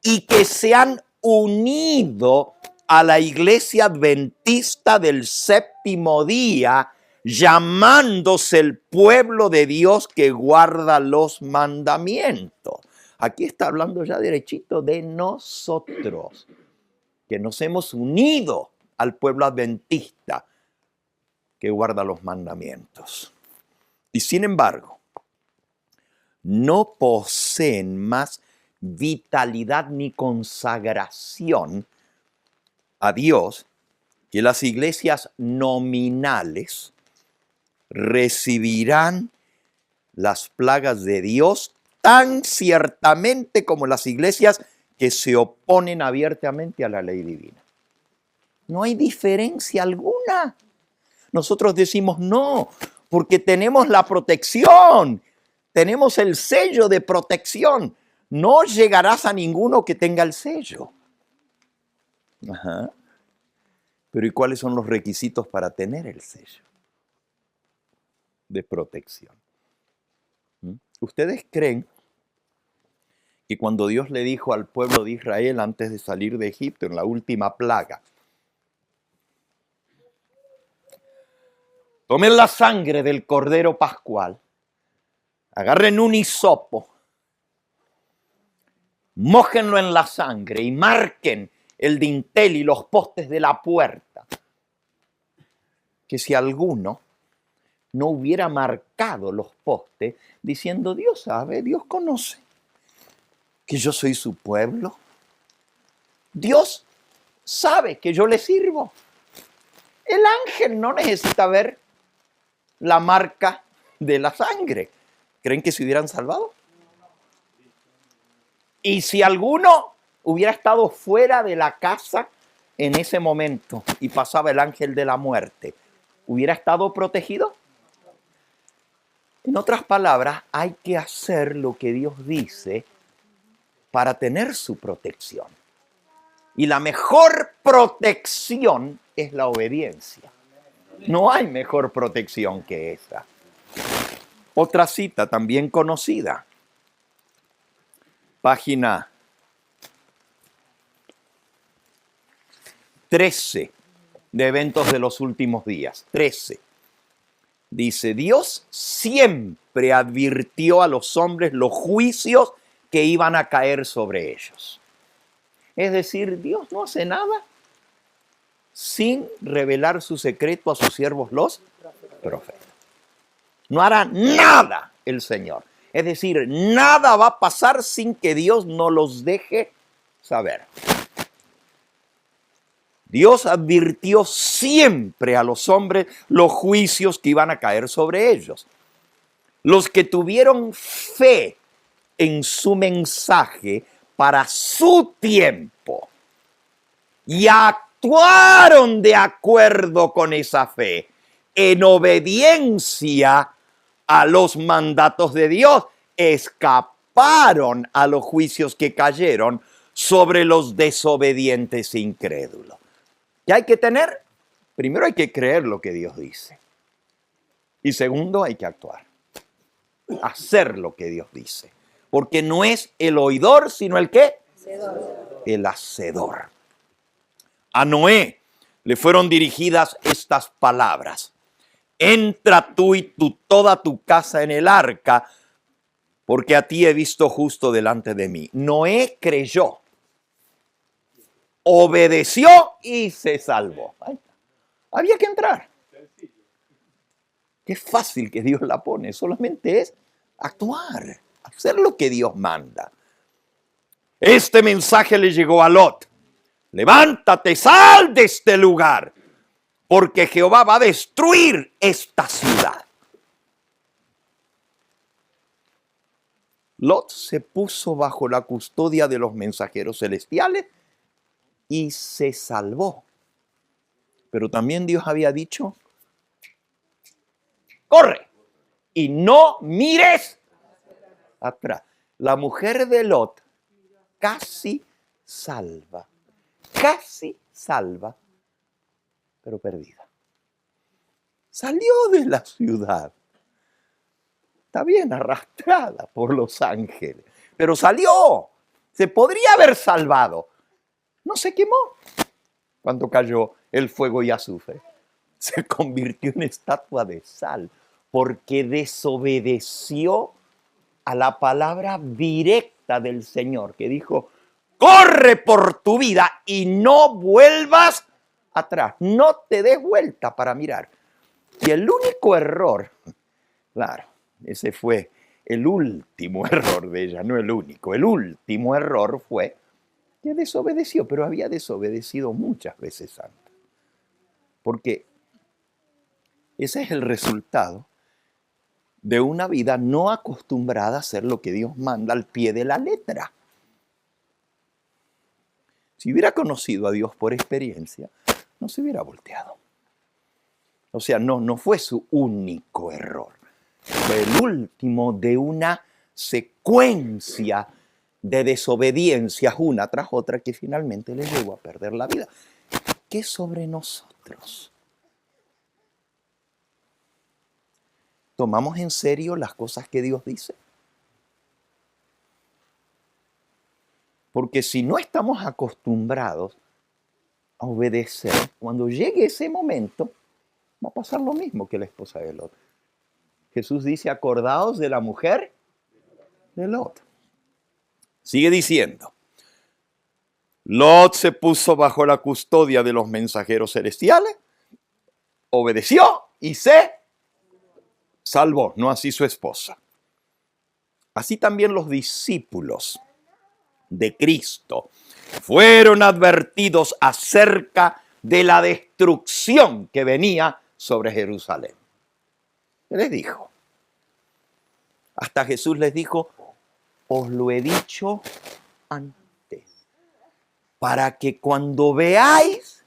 y que se han unido a la iglesia adventista del séptimo día, llamándose el pueblo de Dios que guarda los mandamientos. Aquí está hablando ya derechito de nosotros, que nos hemos unido al pueblo adventista que guarda los mandamientos. Y sin embargo, no poseen más vitalidad ni consagración a Dios que las iglesias nominales recibirán las plagas de Dios tan ciertamente como las iglesias que se oponen abiertamente a la ley divina. No hay diferencia alguna. Nosotros decimos no, porque tenemos la protección, tenemos el sello de protección. No llegarás a ninguno que tenga el sello. Ajá. Pero ¿y cuáles son los requisitos para tener el sello de protección? ¿Ustedes creen que cuando Dios le dijo al pueblo de Israel antes de salir de Egipto en la última plaga, tomen la sangre del cordero pascual, agarren un hisopo, mójenlo en la sangre y marquen el dintel y los postes de la puerta, que si alguno no hubiera marcado los postes diciendo, Dios sabe, Dios conoce que yo soy su pueblo, Dios sabe que yo le sirvo. El ángel no necesita ver la marca de la sangre. ¿Creen que se hubieran salvado? Y si alguno hubiera estado fuera de la casa en ese momento y pasaba el ángel de la muerte, ¿hubiera estado protegido? En otras palabras, hay que hacer lo que Dios dice para tener su protección. Y la mejor protección es la obediencia. No hay mejor protección que esa. Otra cita también conocida. Página 13 de Eventos de los Últimos Días. 13. Dice, Dios siempre advirtió a los hombres los juicios que iban a caer sobre ellos. Es decir, Dios no hace nada sin revelar su secreto a sus siervos los profetas. No hará nada el Señor. Es decir, nada va a pasar sin que Dios no los deje saber. Dios advirtió siempre a los hombres los juicios que iban a caer sobre ellos. Los que tuvieron fe en su mensaje para su tiempo y actuaron de acuerdo con esa fe en obediencia a los mandatos de Dios, escaparon a los juicios que cayeron sobre los desobedientes e incrédulos. ¿Qué hay que tener? Primero hay que creer lo que Dios dice. Y segundo, hay que actuar. Hacer lo que Dios dice. Porque no es el oidor, sino el ¿qué? El hacedor. A Noé le fueron dirigidas estas palabras. Entra tú y toda tu casa en el arca, porque a ti he visto justo delante de mí. Noé creyó, obedeció y se salvó. Había que entrar. Qué fácil que Dios la pone, solamente es actuar, hacer lo que Dios manda. Este mensaje le llegó a Lot. Levántate, sal de este lugar, porque Jehová va a destruir esta ciudad. Lot se puso bajo la custodia de los mensajeros celestiales y se salvó. Pero también Dios había dicho, corre y no mires atrás. La mujer de Lot casi salva, pero perdida. Salió de la ciudad. Está bien, arrastrada por los ángeles, pero salió. Se podría haber salvado. No se quemó cuando cayó el fuego y azufre. Se convirtió en estatua de sal porque desobedeció a la palabra directa del Señor, que dijo, corre por tu vida y no vuelvas atrás. No te des vuelta para mirar. Y el único error, claro, ese fue el último error de ella, no el único. El último error fue que desobedeció, pero había desobedecido muchas veces antes. Porque Ese es el resultado de una vida no acostumbrada a hacer lo que Dios manda al pie de la letra. Si hubiera conocido a Dios por experiencia, no se hubiera volteado. O sea, no fue su único error. Fue el último de una secuencia de desobediencias una tras otra que finalmente le llevó a perder la vida. ¿Qué sobre nosotros? ¿Tomamos en serio las cosas que Dios dice? Porque si no estamos acostumbrados a obedecer, cuando llegue ese momento, va a pasar lo mismo que la esposa de Lot. Jesús dice, acordaos de la mujer de Lot. Sigue diciendo, Lot se puso bajo la custodia de los mensajeros celestiales, obedeció y se salvó, no así su esposa. Así también los discípulos de Cristo fueron advertidos acerca de la destrucción que venía sobre Jerusalén. ¿Qué les dijo? Hasta Jesús les dijo, os lo he dicho antes, para que cuando veáis,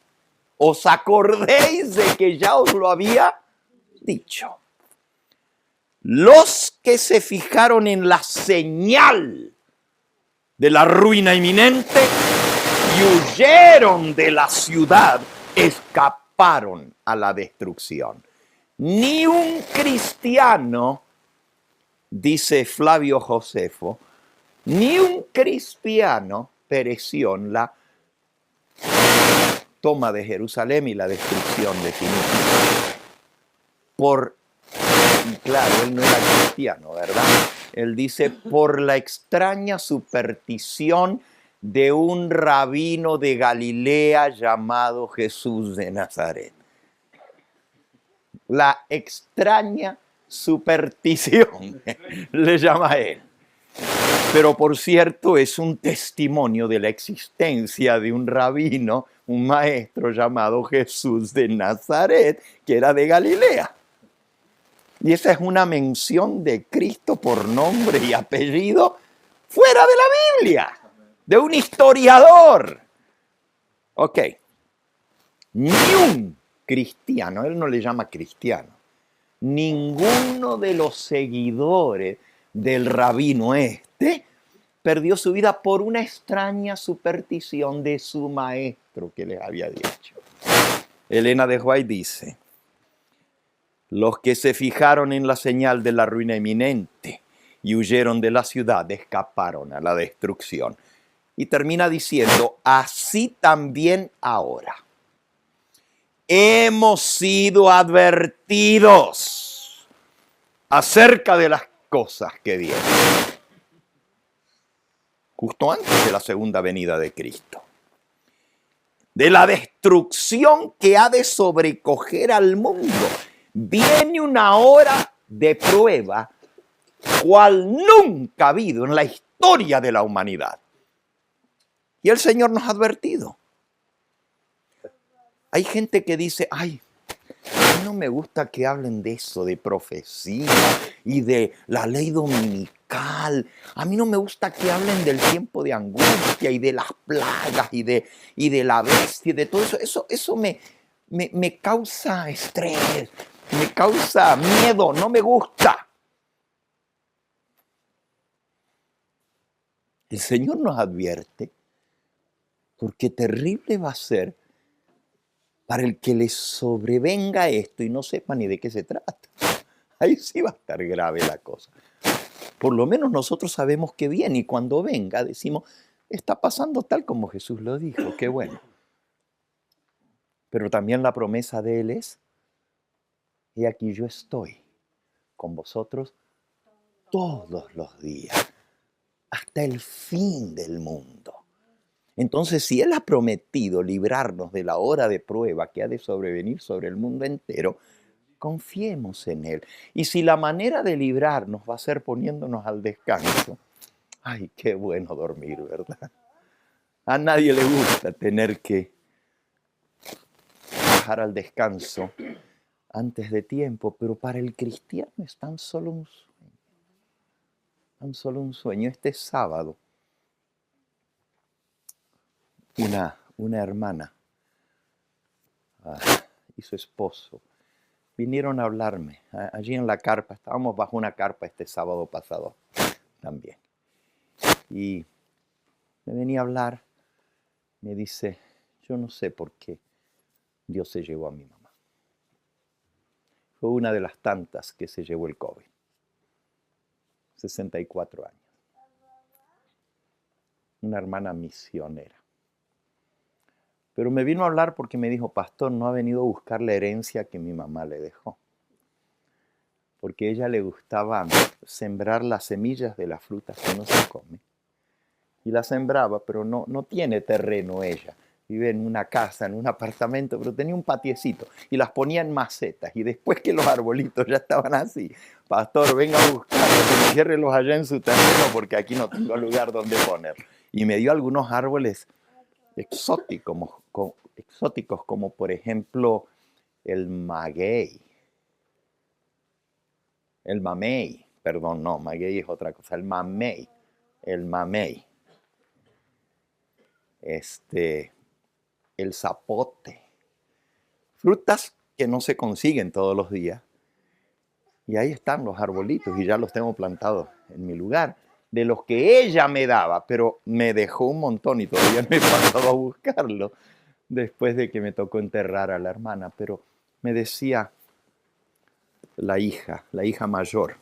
os acordéis de que ya os lo había dicho. Los que se fijaron en la señal de la ruina inminente y huyeron de la ciudad, escaparon a la destrucción. Ni un cristiano, dice Flavio Josefo, ni un cristiano pereció en la toma de Jerusalén y la destrucción definitiva. Claro, él no era cristiano, ¿verdad? Él dice, por la extraña superstición de un rabino de Galilea llamado Jesús de Nazaret. La extraña superstición le llama a él. Pero por cierto, es un testimonio de la existencia de un rabino, un maestro llamado Jesús de Nazaret, que era de Galilea. Y esa es una mención de Cristo por nombre y apellido fuera de la Biblia, de un historiador. Ok. Ni un cristiano, él no le llama cristiano, ninguno de los seguidores del rabino perdió su vida por una extraña superstición de su maestro que les había dicho. Elena de White dice, los que se fijaron en la señal de la ruina inminente y huyeron de la ciudad escaparon a la destrucción. Y termina diciendo, así también ahora. Hemos sido advertidos acerca de las cosas que vienen. Justo antes de la segunda venida de Cristo. De la destrucción que ha de sobrecoger al mundo. Viene una hora de prueba cual nunca ha habido en la historia de la humanidad. Y el Señor nos ha advertido. Hay gente que dice, ay, a mí no me gusta que hablen de eso, de profecía y de la ley dominical. A mí no me gusta que hablen del tiempo de angustia y de las plagas y de la bestia y de todo eso. Eso me causa estrés, me causa miedo, no me gusta. El Señor nos advierte porque terrible va a ser para el que le sobrevenga esto y no sepa ni de qué se trata. Ahí sí va a estar grave la cosa. Por lo menos nosotros sabemos que viene y cuando venga decimos, está pasando tal como Jesús lo dijo, qué bueno. Pero también la promesa de Él es, he aquí yo estoy con vosotros todos los días, hasta el fin del mundo. Entonces, si Él ha prometido librarnos de la hora de prueba que ha de sobrevenir sobre el mundo entero, confiemos en Él. Y si la manera de librarnos va a ser poniéndonos al descanso, ay, qué bueno dormir, ¿verdad? A nadie le gusta tener que bajar al descanso antes de tiempo, pero para el cristiano es tan solo un sueño. Tan solo un sueño. Este sábado, una hermana y su esposo vinieron a hablarme allí en la carpa. Estábamos bajo una carpa este sábado pasado también. Y me venía a hablar, me dice, yo no sé por qué Dios se llevó a mi mamá. Fue una de las tantas que se llevó el COVID. 64 años. Una hermana misionera. Pero me vino a hablar porque me dijo, pastor, no ha venido a buscar la herencia que mi mamá le dejó. Porque a ella le gustaba sembrar las semillas de las frutas que no se come. Y las sembraba, pero no tiene terreno ella. Vive en una casa, en un apartamento, pero tenía un patiecito. Y las ponía en macetas. Y después que los arbolitos ya estaban así, pastor, venga a buscarlos, enciérrelos allá en su terreno porque aquí no tengo lugar donde poner. Y me dio algunos árboles exóticos, como por ejemplo el maguey. El mamey, perdón, no, maguey es otra cosa, el mamey. El zapote. Frutas que no se consiguen todos los días. Y ahí están los arbolitos y ya los tengo plantados en mi lugar. De los que ella me daba, pero me dejó un montón y todavía me he pasado a buscarlo después de que me tocó enterrar a la hermana. Pero me decía la hija mayor,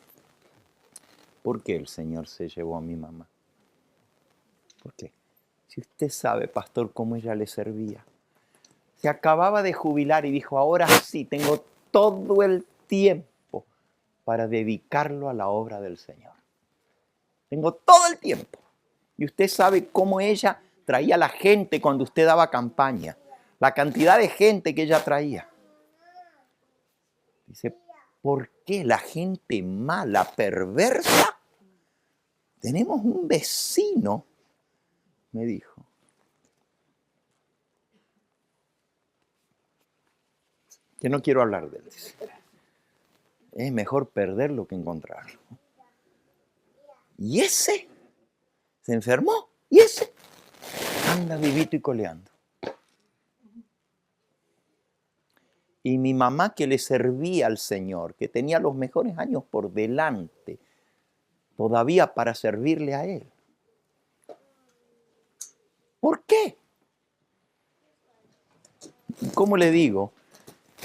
¿por qué el Señor se llevó a mi mamá? ¿Por qué? Si usted sabe, pastor, cómo ella le servía. Se acababa de jubilar y dijo, ahora sí, tengo todo el tiempo para dedicarlo a la obra del Señor. Tengo todo el tiempo. Y usted sabe cómo ella traía a la gente cuando usted daba campaña. La cantidad de gente que ella traía. Dice, ¿por qué la gente mala, perversa? Tenemos un vecino, me dijo. Que no quiero hablar de él. Es mejor perderlo que encontrarlo. Y ese se enfermó. Y ese anda vivito y coleando. Y mi mamá, que le servía al Señor, que tenía los mejores años por delante, todavía para servirle a Él. ¿Por qué? ¿Cómo le digo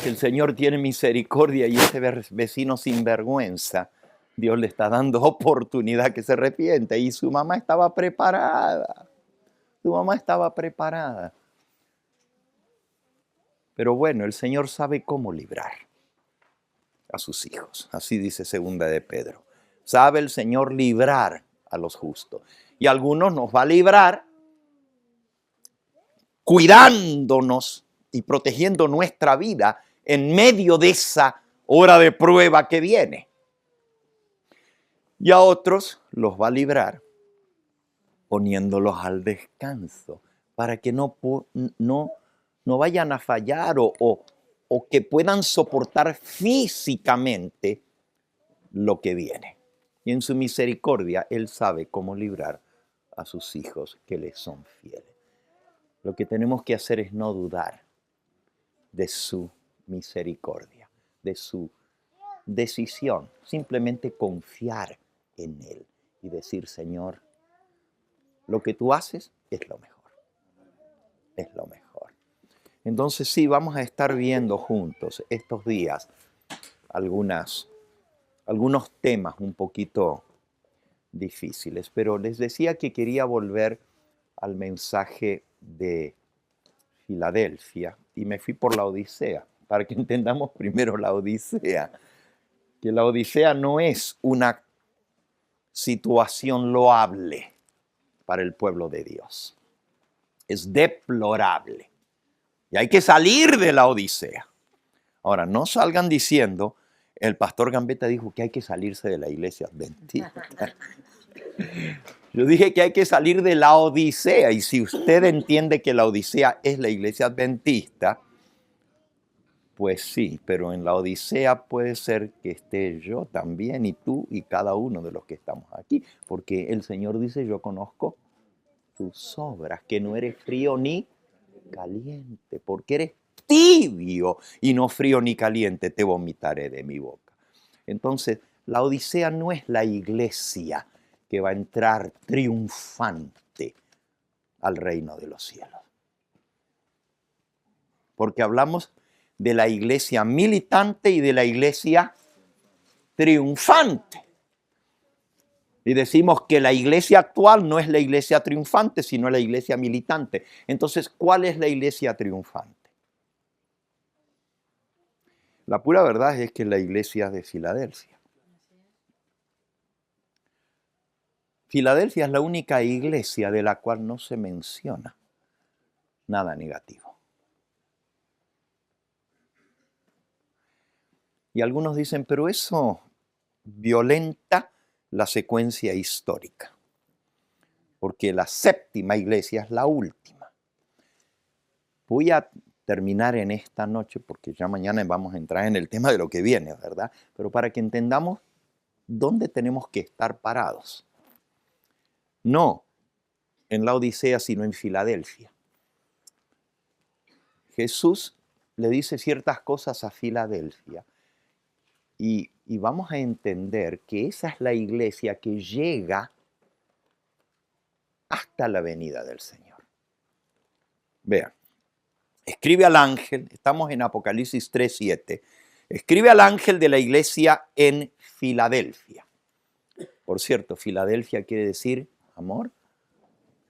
que el Señor tiene misericordia y ese vecino sinvergüenza, Dios le está dando oportunidad que se arrepiente? Y su mamá estaba preparada. Su mamá estaba preparada. Pero bueno, el Señor sabe cómo librar a sus hijos. Así dice segunda de Pedro. Sabe el Señor librar a los justos. Y a algunos nos va a librar cuidándonos y protegiendo nuestra vida en medio de esa hora de prueba que viene. Y a otros los va a librar poniéndolos al descanso para que no vayan a fallar o que puedan soportar físicamente lo que viene. Y en su misericordia, Él sabe cómo librar a sus hijos que le son fieles. Lo que tenemos que hacer es no dudar de su misericordia, de su decisión. Simplemente confiar en Él y decir, Señor, lo que tú haces es lo mejor. Es lo mejor. Entonces sí, vamos a estar viendo juntos estos días algunos temas un poquito difíciles, pero les decía que quería volver al mensaje de Filadelfia y me fui por la Odisea, para que entendamos primero la Odisea, que la Odisea no es una situación loable para el pueblo de Dios, es deplorable. Y hay que salir de la Odisea. Ahora, no salgan diciendo, el pastor Gambetta dijo que hay que salirse de la iglesia adventista. Yo dije que hay que salir de la Odisea. Y si usted entiende que la Odisea es la iglesia adventista, Pues sí, pero en la Odisea puede ser que esté yo también y tú y cada uno de los que estamos aquí, porque el Señor dice, yo conozco tus obras, que no eres frío ni caliente, porque eres tibio y no frío ni caliente, te vomitaré de mi boca. Entonces, la Odisea no es la iglesia que va a entrar triunfante al reino de los cielos. Porque hablamos de la iglesia militante y de la iglesia triunfante. Y decimos que la iglesia actual no es la iglesia triunfante, sino la iglesia militante. Entonces, ¿cuál es la iglesia triunfante? La pura verdad es que es la iglesia de Filadelfia. Filadelfia es la única iglesia de la cual no se menciona nada negativo. Y algunos dicen, pero eso violenta la secuencia histórica, porque la séptima iglesia es la última. Voy a terminar en esta noche, porque ya mañana vamos a entrar en el tema de lo que viene, ¿verdad? Pero para que entendamos dónde tenemos que estar parados. No en la Odisea, sino en Filadelfia. Jesús le dice ciertas cosas a Filadelfia y vamos a entender que esa es la iglesia que llega hasta la venida del Señor. Vean, escribe al ángel, estamos en Apocalipsis 3:7, escribe al ángel de la iglesia en Filadelfia. Por cierto, Filadelfia quiere decir amor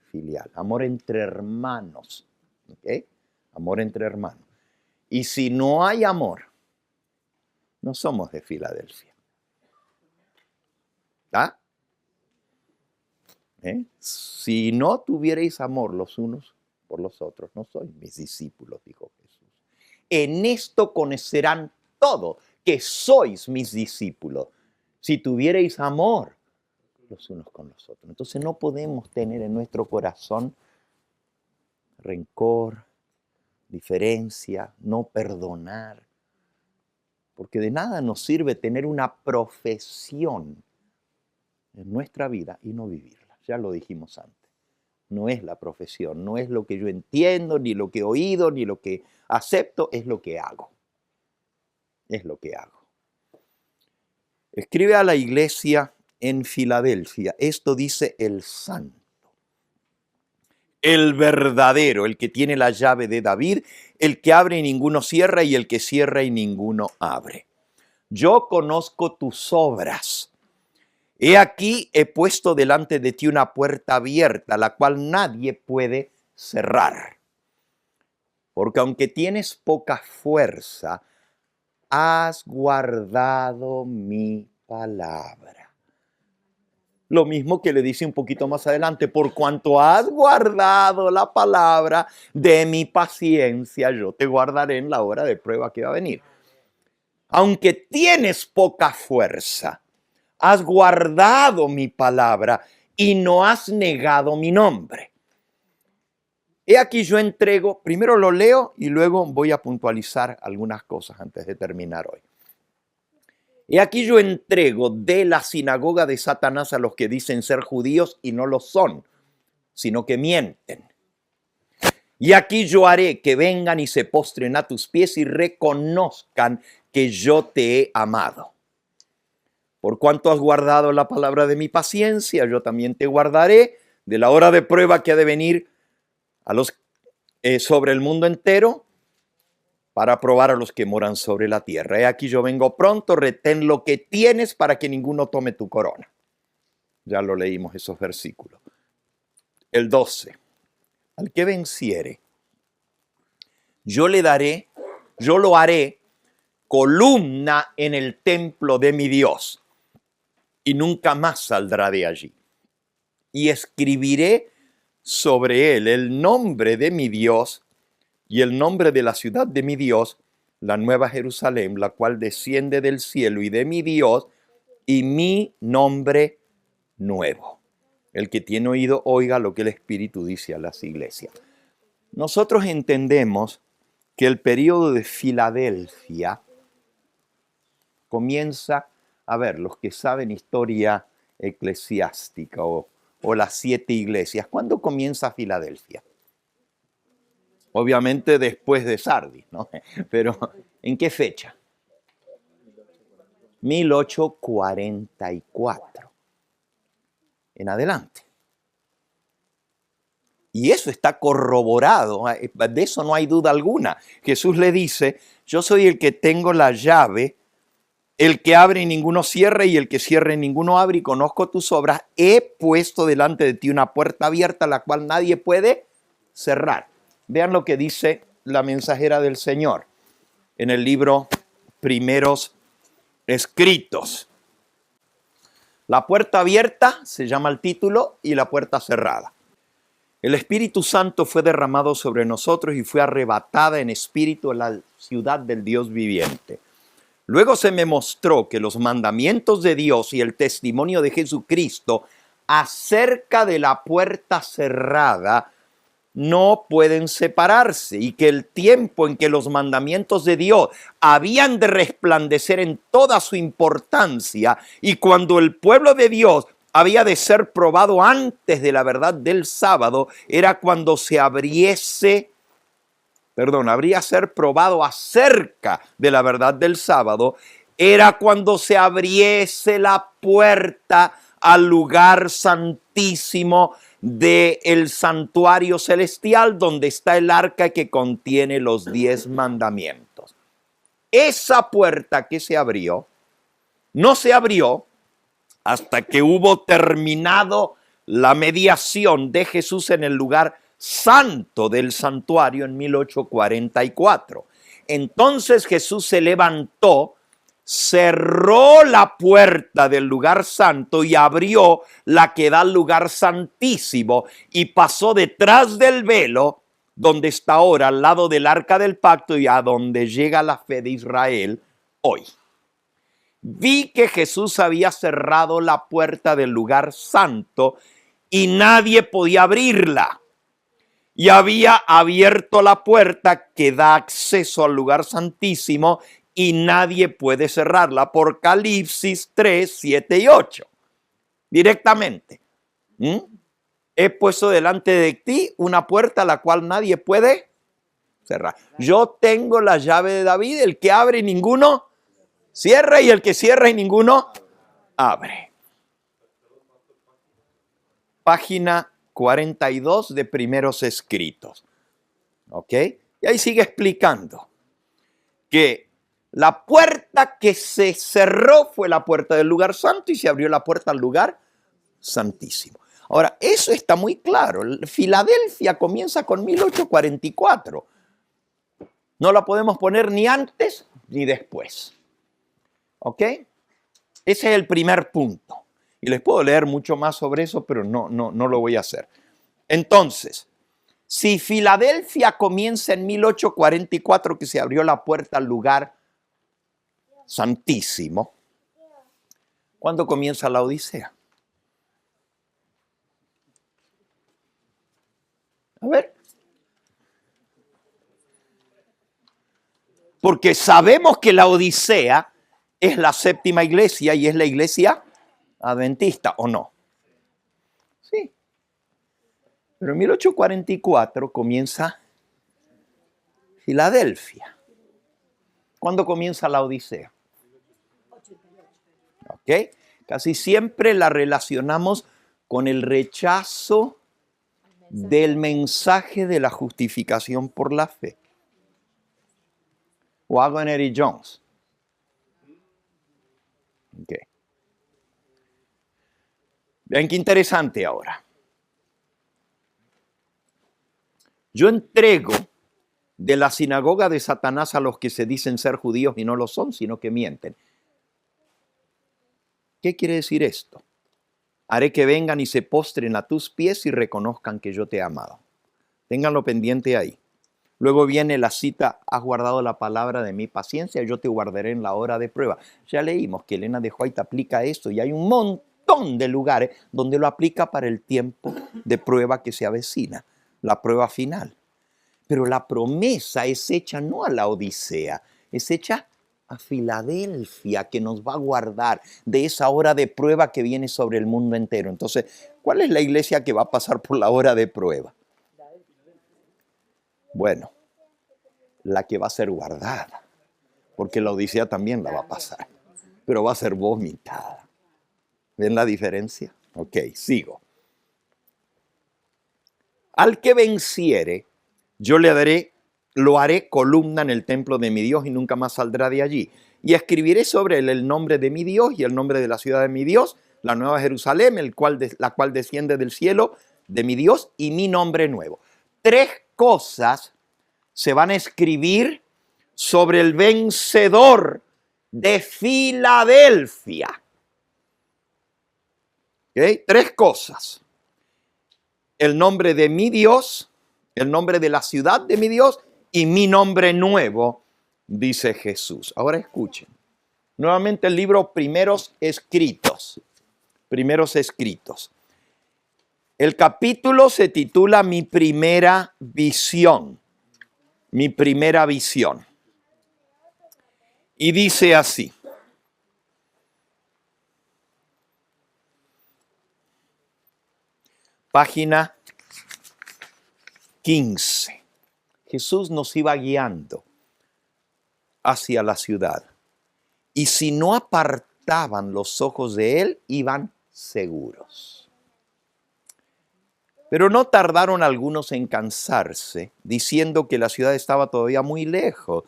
filial, amor entre hermanos, ¿ok? Amor entre hermanos. Y si no hay amor, no somos de Filadelfia. ¿Ah? Si no tuvierais amor los unos por los otros, no sois mis discípulos, dijo Jesús. En esto conocerán todo que sois mis discípulos, si tuvierais amor los unos con los otros. Entonces no podemos tener en nuestro corazón rencor, diferencia, no perdonar, porque de nada nos sirve tener una profesión en nuestra vida y no vivirla. Ya lo dijimos antes. No es la profesión, no es lo que yo entiendo, ni lo que he oído, ni lo que acepto, es lo que hago. Es lo que hago. Escribe a la iglesia en Filadelfia. Esto dice el santo, el verdadero, el que tiene la llave de David, el que abre y ninguno cierra, y el que cierra y ninguno abre. Yo conozco tus obras. He aquí, he puesto delante de ti una puerta abierta, la cual nadie puede cerrar. Porque aunque tienes poca fuerza, has guardado mi palabra. Lo mismo que le dice un poquito más adelante, por cuanto has guardado la palabra de mi paciencia, yo te guardaré en la hora de prueba que va a venir. Aunque tienes poca fuerza, has guardado mi palabra y no has negado mi nombre. He aquí yo entrego, primero lo leo y luego voy a puntualizar algunas cosas antes de terminar hoy. He aquí yo entrego de la sinagoga de Satanás a los que dicen ser judíos y no lo son, sino que mienten. Y aquí yo haré que vengan y se postren a tus pies y reconozcan que yo te he amado. Por cuanto has guardado la palabra de mi paciencia, yo también te guardaré de la hora de prueba que ha de venir a los sobre el mundo entero, para probar a los que moran sobre la tierra. He aquí yo vengo pronto, retén lo que tienes para que ninguno tome tu corona. Ya lo leímos esos versículos. El 12. Al que venciere, yo lo haré columna en el templo de mi Dios, y nunca más saldrá de allí. Y escribiré sobre él el nombre de mi Dios y el nombre de la ciudad de mi Dios, la nueva Jerusalén, la cual desciende del cielo, y de mi Dios, y mi nombre nuevo. El que tiene oído, oiga lo que el Espíritu dice a las iglesias. Nosotros entendemos que el periodo de Filadelfia comienza, a ver, los que saben historia eclesiástica o las 7 iglesias, ¿cuándo comienza Filadelfia? Obviamente después de Sardis, ¿no? Pero ¿en qué fecha? 1844. En adelante. Y eso está corroborado, de eso no hay duda alguna. Jesús le dice, yo soy el que tengo la llave, el que abre y ninguno cierra, y el que cierra y ninguno abre, y conozco tus obras. He puesto delante de ti una puerta abierta, la cual nadie puede cerrar. Vean lo que dice la mensajera del Señor en el libro Primeros Escritos. La puerta abierta se llama el título, y la puerta cerrada. El Espíritu Santo fue derramado sobre nosotros y fue arrebatada en espíritu a la ciudad del Dios viviente. Luego se me mostró que los mandamientos de Dios y el testimonio de Jesucristo acerca de la puerta cerrada no pueden separarse, y que el tiempo en que los mandamientos de Dios habían de resplandecer en toda su importancia, y cuando el pueblo de Dios había de ser probado antes de la verdad del sábado, era cuando habría ser probado acerca de la verdad del sábado, era cuando se abriese la puerta al lugar santísimo del santuario celestial, donde está el arca que contiene los 10 mandamientos. Esa puerta que se abrió, no se abrió hasta que hubo terminado la mediación de Jesús en el lugar santo del santuario en 1844. Entonces Jesús se levantó, cerró la puerta del lugar santo y abrió la que da al lugar santísimo, y pasó detrás del velo, donde está ahora al lado del arca del pacto y a donde llega la fe de Israel hoy. Vi que Jesús había cerrado la puerta del lugar santo y nadie podía abrirla. Y había abierto la puerta que da acceso al lugar santísimo y nadie puede cerrarla. Apocalipsis 3, 7 y 8. Directamente. He puesto delante de ti una puerta a la cual nadie puede cerrar. Yo tengo la llave de David, el que abre y ninguno cierra, y el que cierra y ninguno abre. Página 42 de Primeros Escritos. ¿Ok? Y ahí sigue explicando que la puerta que se cerró fue la puerta del lugar santo y se abrió la puerta al lugar santísimo. Ahora, eso está muy claro. Filadelfia comienza con 1844. No la podemos poner ni antes ni después. ¿Ok? Ese es el primer punto. Y les puedo leer mucho más sobre eso, pero no lo voy a hacer. Entonces, si Filadelfia comienza en 1844, que se abrió la puerta al lugar santísimo, ¿cuándo comienza la Odisea? A ver. Porque sabemos que la Odisea es la séptima iglesia y es la iglesia adventista, ¿o no? Sí. Pero en 1844 comienza Filadelfia. ¿Cuándo comienza la Odisea? ¿Ok? Casi siempre la relacionamos con el rechazo del mensaje de la justificación por la fe. Wagner y Jones. Okay. Vean qué interesante ahora. Yo entrego de la sinagoga de Satanás a los que se dicen ser judíos y no lo son, sino que mienten. ¿Qué quiere decir esto? Haré que vengan y se postren a tus pies y reconozcan que yo te he amado. Ténganlo pendiente ahí. Luego viene la cita, has guardado la palabra de mi paciencia, yo te guardaré en la hora de prueba. Ya leímos que Elena de White aplica esto y hay un montón de lugares donde lo aplica para el tiempo de prueba que se avecina, la prueba final. Pero la promesa es hecha no a la Odisea, es hecha a Filadelfia, que nos va a guardar de esa hora de prueba que viene sobre el mundo entero. Entonces, ¿cuál es la iglesia que va a pasar por la hora de prueba? Bueno, la que va a ser guardada, porque la Odisea también la va a pasar, pero va a ser vomitada. ¿Ven la diferencia? Ok, sigo. Al que venciere, yo lo haré columna en el templo de mi Dios y nunca más saldrá de allí. Y escribiré sobre él el nombre de mi Dios y el nombre de la ciudad de mi Dios, la nueva Jerusalén, la cual desciende del cielo de mi Dios, y mi nombre nuevo. 3 cosas se van a escribir sobre el vencedor de Filadelfia. ¿Okay? 3 cosas. El nombre de mi Dios, el nombre de la ciudad de mi Dios y mi nombre nuevo, dice Jesús. Ahora escuchen. Nuevamente el libro Primeros Escritos. Primeros Escritos. El capítulo se titula Mi primera visión. Mi primera visión. Y dice así. Página 15. Jesús nos iba guiando hacia la ciudad. Y si no apartaban los ojos de él, iban seguros. Pero no tardaron algunos en cansarse, diciendo que la ciudad estaba todavía muy lejos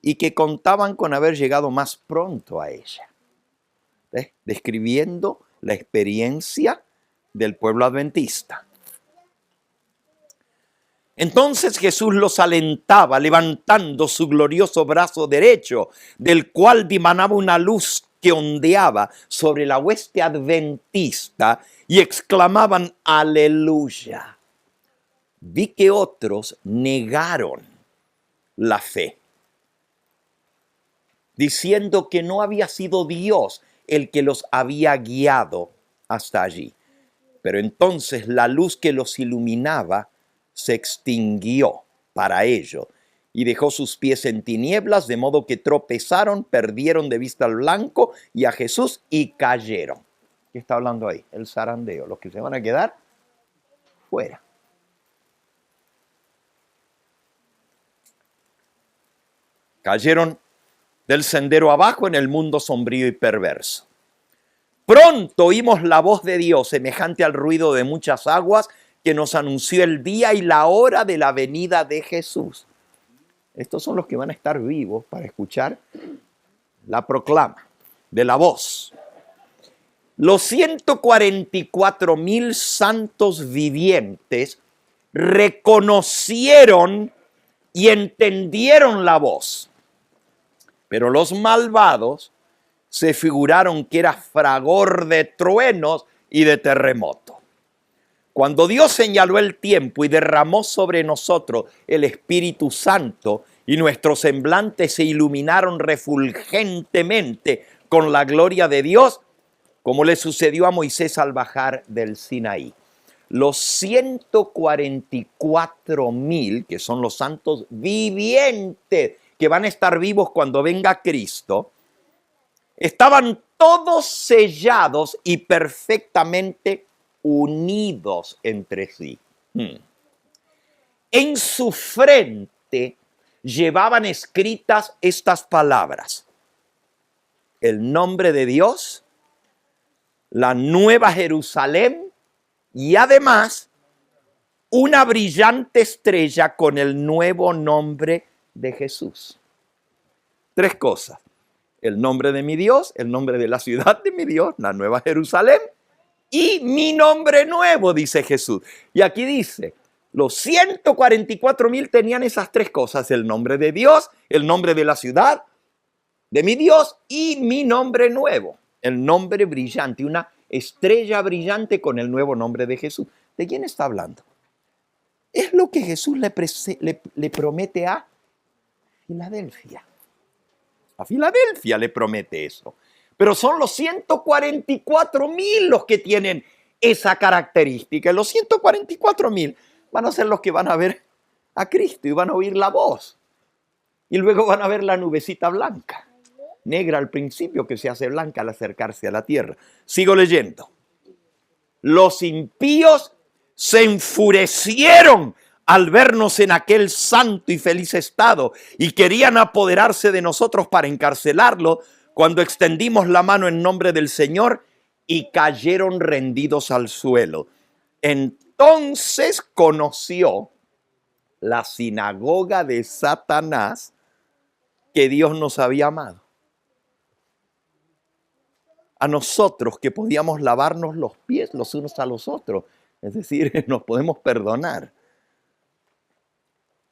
y que contaban con haber llegado más pronto a ella. Describiendo la experiencia del pueblo adventista. Entonces Jesús los alentaba, levantando su glorioso brazo derecho, del cual dimanaba una luz que ondeaba sobre la hueste adventista, y exclamaban: aleluya. Vi que otros negaron la fe, diciendo que no había sido Dios el que los había guiado hasta allí. Pero entonces la luz que los iluminaba se extinguió para ellos y dejó sus pies en tinieblas, de modo que tropezaron, perdieron de vista al blanco y a Jesús y cayeron. ¿Qué está hablando ahí? El zarandeo, los que se van a quedar fuera. Cayeron del sendero abajo en el mundo sombrío y perverso. Pronto oímos la voz de Dios, semejante al ruido de muchas aguas, que nos anunció el día y la hora de la venida de Jesús. Estos son los que van a estar vivos para escuchar la proclama de la voz. Los 144,000 santos vivientes reconocieron y entendieron la voz. Pero los malvados se figuraron que era fragor de truenos y de terremoto. Cuando Dios señaló el tiempo y derramó sobre nosotros el Espíritu Santo, y nuestros semblantes se iluminaron refulgentemente con la gloria de Dios, como le sucedió a Moisés al bajar del Sinaí. Los 144,000, que son los santos vivientes, que van a estar vivos cuando venga Cristo, estaban todos sellados y perfectamente unidos entre sí. En su frente llevaban escritas estas palabras: el nombre de Dios, la nueva Jerusalén, y además una brillante estrella con el nuevo nombre de Jesús. 3 cosas: el nombre de mi Dios, el nombre de la ciudad de mi Dios, la nueva Jerusalén, y mi nombre nuevo, dice Jesús. Y aquí dice, los 144,000 tenían esas 3 cosas: el nombre de Dios, el nombre de la ciudad de mi Dios y mi nombre nuevo. El nombre brillante, una estrella brillante con el nuevo nombre de Jesús. ¿De quién está hablando? Es lo que Jesús le promete a Filadelfia. A Filadelfia le promete eso. Pero son los 144,000 los que tienen esa característica. Los 144,000 van a ser los que van a ver a Cristo y van a oír la voz. Y luego van a ver la nubecita blanca, negra al principio, que se hace blanca al acercarse a la tierra. Sigo leyendo. Los impíos se enfurecieron al vernos en aquel santo y feliz estado y querían apoderarse de nosotros para encarcelarlo cuando extendimos la mano en nombre del Señor y cayeron rendidos al suelo. Entonces conoció la sinagoga de Satanás que Dios nos había amado. A nosotros que podíamos lavarnos los pies los unos a los otros, es decir, nos podemos perdonar.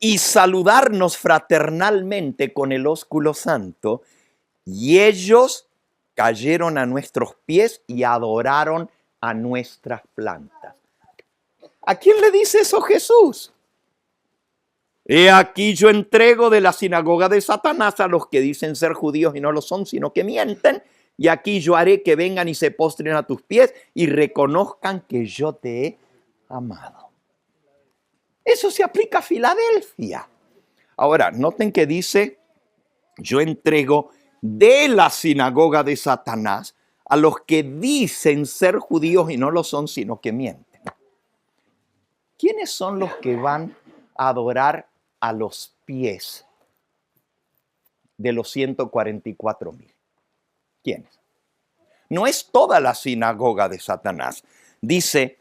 Y saludarnos fraternalmente con el ósculo santo, y ellos cayeron a nuestros pies y adoraron a nuestras plantas. ¿A quién le dice eso Jesús? He aquí yo entrego de la sinagoga de Satanás a los que dicen ser judíos y no lo son, sino que mienten. Y aquí yo haré que vengan y se postren a tus pies y reconozcan que yo te he amado. Eso se aplica a Filadelfia. Ahora, noten que dice, yo entrego de la sinagoga de Satanás a los que dicen ser judíos y no lo son, sino que mienten. ¿Quiénes son los que van a adorar a los pies de los 144,000? ¿Quiénes? No es toda la sinagoga de Satanás. Dice,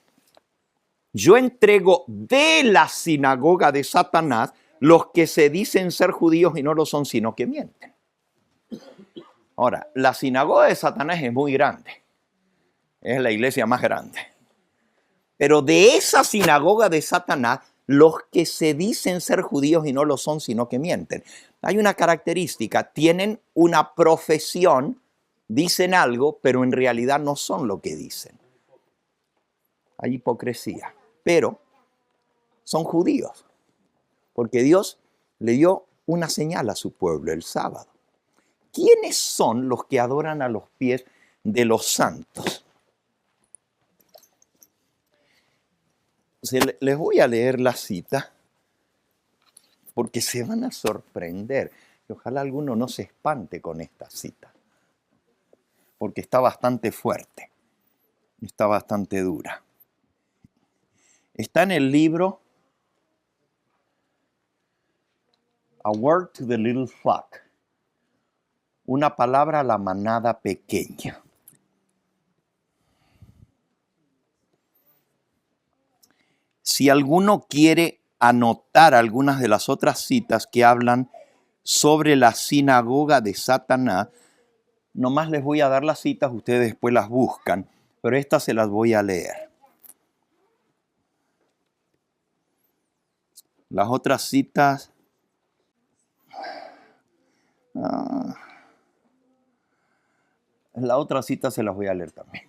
yo entrego de la sinagoga de Satanás los que se dicen ser judíos y no lo son, sino que mienten. Ahora, la sinagoga de Satanás es muy grande. Es la iglesia más grande. Pero de esa sinagoga de Satanás, los que se dicen ser judíos y no lo son, sino que mienten. Hay una característica, tienen una profesión, dicen algo, pero en realidad no son lo que dicen. Hay hipocresía, pero son judíos, porque Dios le dio una señal a su pueblo el sábado. ¿Quiénes son los que adoran a los pies de los santos? Les voy a leer la cita porque se van a sorprender. Y ojalá alguno no se espante con esta cita, porque está bastante fuerte, está bastante dura. Está en el libro A Word to the Little Flock, una palabra a la manada pequeña. Si alguno quiere anotar algunas de las otras citas que hablan sobre la sinagoga de Satanás, nomás les voy a dar las citas, ustedes después las buscan, pero estas se las voy a leer. Las otras citas... la otra cita se las voy a leer también.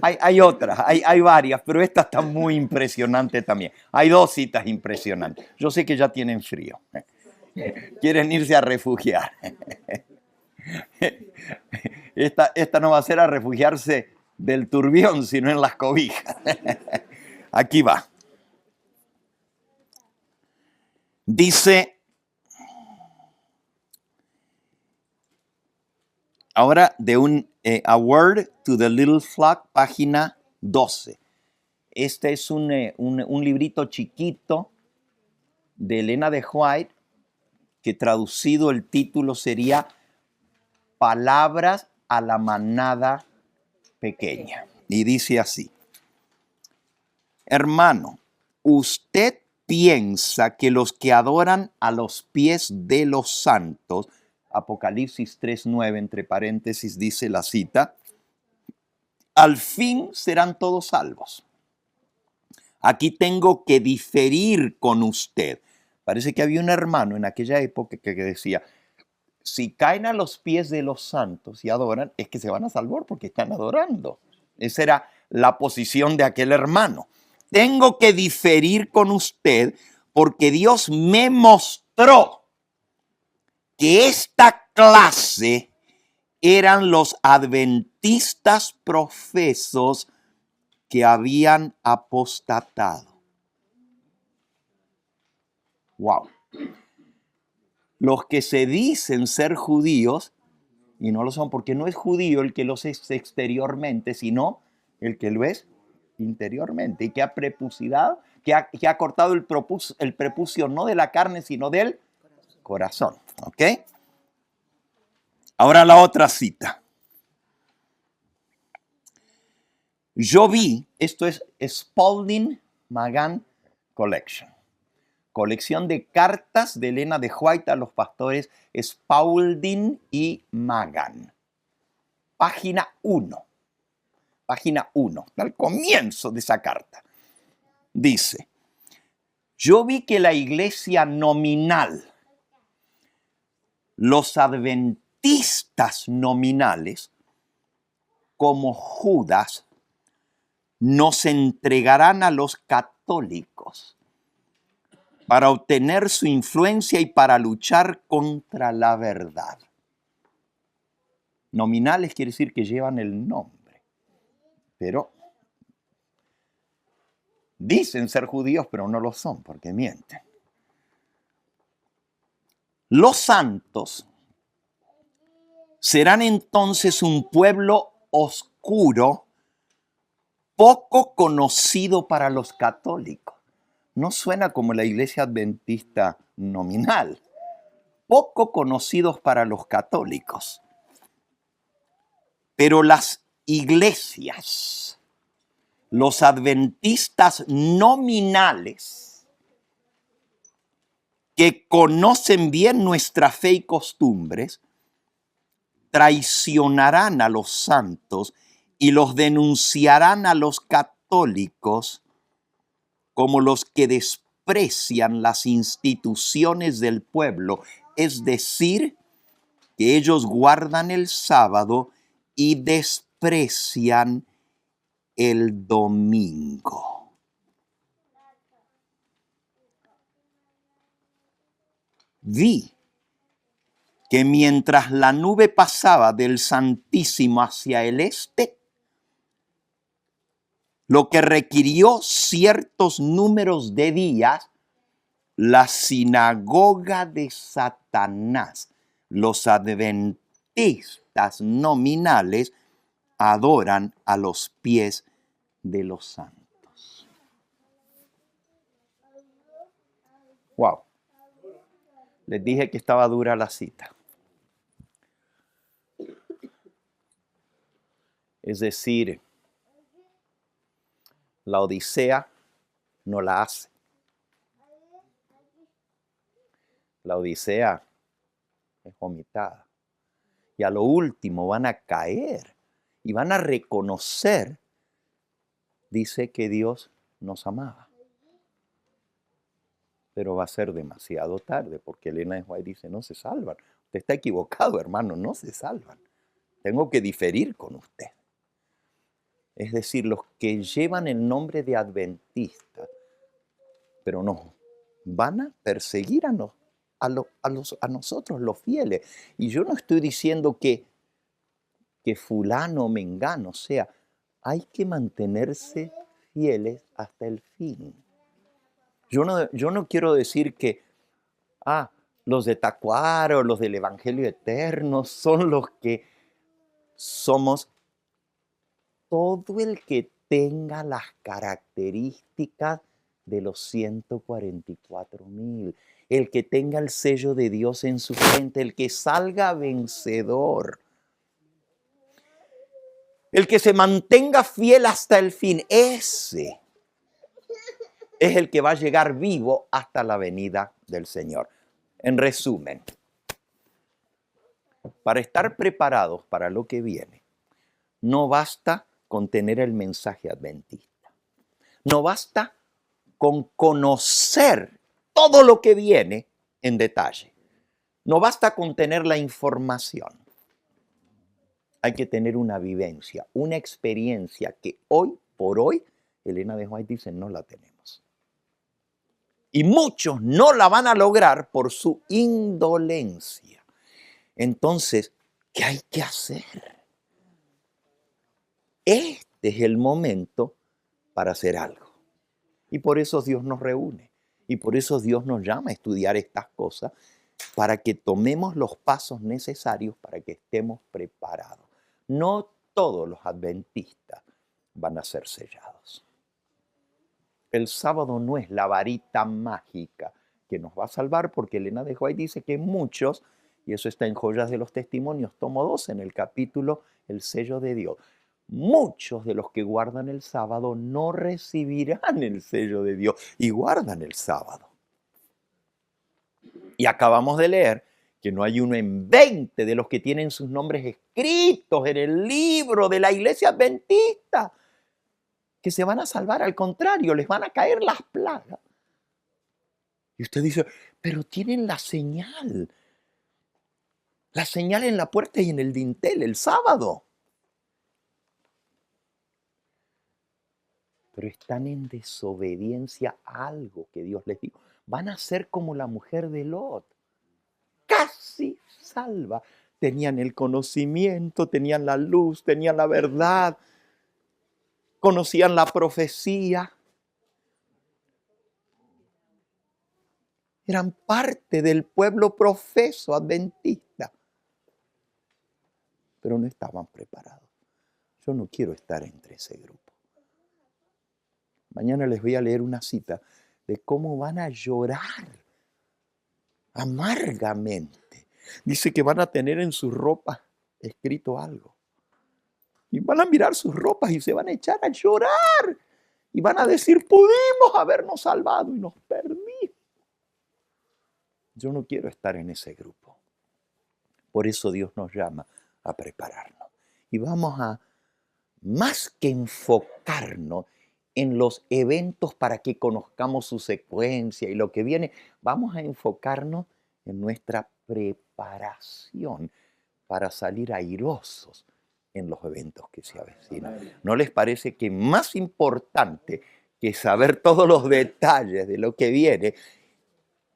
Hay otras, hay varias, pero esta está muy impresionante también. Hay dos citas impresionantes. Yo sé que ya tienen frío. Quieren irse a refugiar. Esta no va a ser a refugiarse del turbión, sino en las cobijas. Aquí va. Dice, ahora de un A Word to the Little Flock, página 12. Este es un librito chiquito de Elena de White, que traducido el título sería Palabras a la manada pequeña. Y dice así: hermano, usted piensa que los que adoran a los pies de los santos, Apocalipsis 3:9, entre paréntesis dice la cita, al fin serán todos salvos. Aquí tengo que diferir con usted. Parece que había un hermano en aquella época que decía, si caen a los pies de los santos y adoran, es que se van a salvar porque están adorando. Esa era la posición de aquel hermano. Tengo que diferir con usted porque Dios me mostró que esta clase eran los adventistas profesos que habían apostatado. Wow. Los que se dicen ser judíos y no lo son, porque no es judío el que los es exteriormente, sino el que lo es interiormente, y que ha prepucidado, que ha cortado el prepucio no de la carne, sino del corazón. ¿Ok? Ahora la otra cita. Yo vi, esto es Spalding Magan Collection, colección de cartas de Elena de White a los pastores Spalding y Magan. Página 1. Página 1, al comienzo de esa carta. Dice, yo vi que la iglesia nominal, los adventistas nominales, como Judas, nos entregarán a los católicos para obtener su influencia y para luchar contra la verdad. Nominales quiere decir que llevan el nombre, pero dicen ser judíos, pero no lo son porque mienten. Los santos serán entonces un pueblo oscuro, poco conocido para los católicos. No suena como la iglesia adventista nominal. Poco conocidos para los católicos. Pero las iglesias, los adventistas nominales, que conocen bien nuestra fe y costumbres, traicionarán a los santos y los denunciarán a los católicos como los que desprecian las instituciones del pueblo, es decir, que ellos guardan el sábado y desprecian el domingo. Vi que mientras la nube pasaba del Santísimo hacia el este, lo que requirió ciertos números de días, la sinagoga de Satanás, los adventistas nominales, adoran a los pies de los santos. Wow. Les dije que estaba dura la cita. Es decir, la Odisea no la hace. La Odisea es vomitada. Y a lo último van a caer y van a reconocer, dice que Dios nos amaba. Pero va a ser demasiado tarde, porque Elena de White dice, no se salvan. Usted está equivocado, hermano, no se salvan. Tengo que diferir con usted. Es decir, los que llevan el nombre de adventistas, pero no, van a perseguir a nosotros los fieles. Y yo no estoy diciendo que fulano o mengano, o sea, hay que mantenerse fieles hasta el fin. Yo no quiero decir que los de Tacuaro, los del Evangelio Eterno, son los que somos. Todo el que tenga las características de los 144,000, el que tenga el sello de Dios en su frente, el que salga vencedor, el que se mantenga fiel hasta el fin, ese es el que va a llegar vivo hasta la venida del Señor. En resumen, para estar preparados para lo que viene, no basta con tener el mensaje adventista. No basta con conocer todo lo que viene en detalle. No basta con tener la información. Hay que tener una vivencia, una experiencia que hoy por hoy, Elena de White dice, no la tenemos. Y muchos no la van a lograr por su indolencia. Entonces, ¿qué hay que hacer? Este es el momento para hacer algo. Y por eso Dios nos reúne. Y por eso Dios nos llama a estudiar estas cosas para que tomemos los pasos necesarios para que estemos preparados. No todos los adventistas van a ser sellados. El sábado no es la varita mágica que nos va a salvar, porque Elena de White dice que muchos, y eso está en Joyas de los Testimonios, tomo 2, en el capítulo El sello de Dios, muchos de los que guardan el sábado no recibirán el sello de Dios y guardan el sábado. Y acabamos de leer que no hay uno en 20 de los que tienen sus nombres escritos en el libro de la iglesia adventista que se van a salvar. Al contrario, les van a caer las plagas. Y usted dice, pero tienen la señal en la puerta y en el dintel el sábado. Pero están en desobediencia a algo que Dios les dijo. Van a ser como la mujer de Lot, casi salva. Tenían el conocimiento, tenían la luz, tenían la verdad, conocían la profecía. Eran parte del pueblo profeso adventista, pero no estaban preparados. Yo no quiero estar entre ese grupo. Mañana les voy a leer una cita de cómo van a llorar amargamente. Dice que van a tener en sus ropas escrito algo. Y van a mirar sus ropas y se van a echar a llorar. Y van a decir, pudimos habernos salvado y nos perdimos. Yo no quiero estar en ese grupo. Por eso Dios nos llama a prepararnos. Y vamos a, más que enfocarnos en los eventos para que conozcamos su secuencia y lo que viene, vamos a enfocarnos en nuestra preparación para salir airosos en los eventos que se avecinan. ¿No les parece que más importante que saber todos los detalles de lo que viene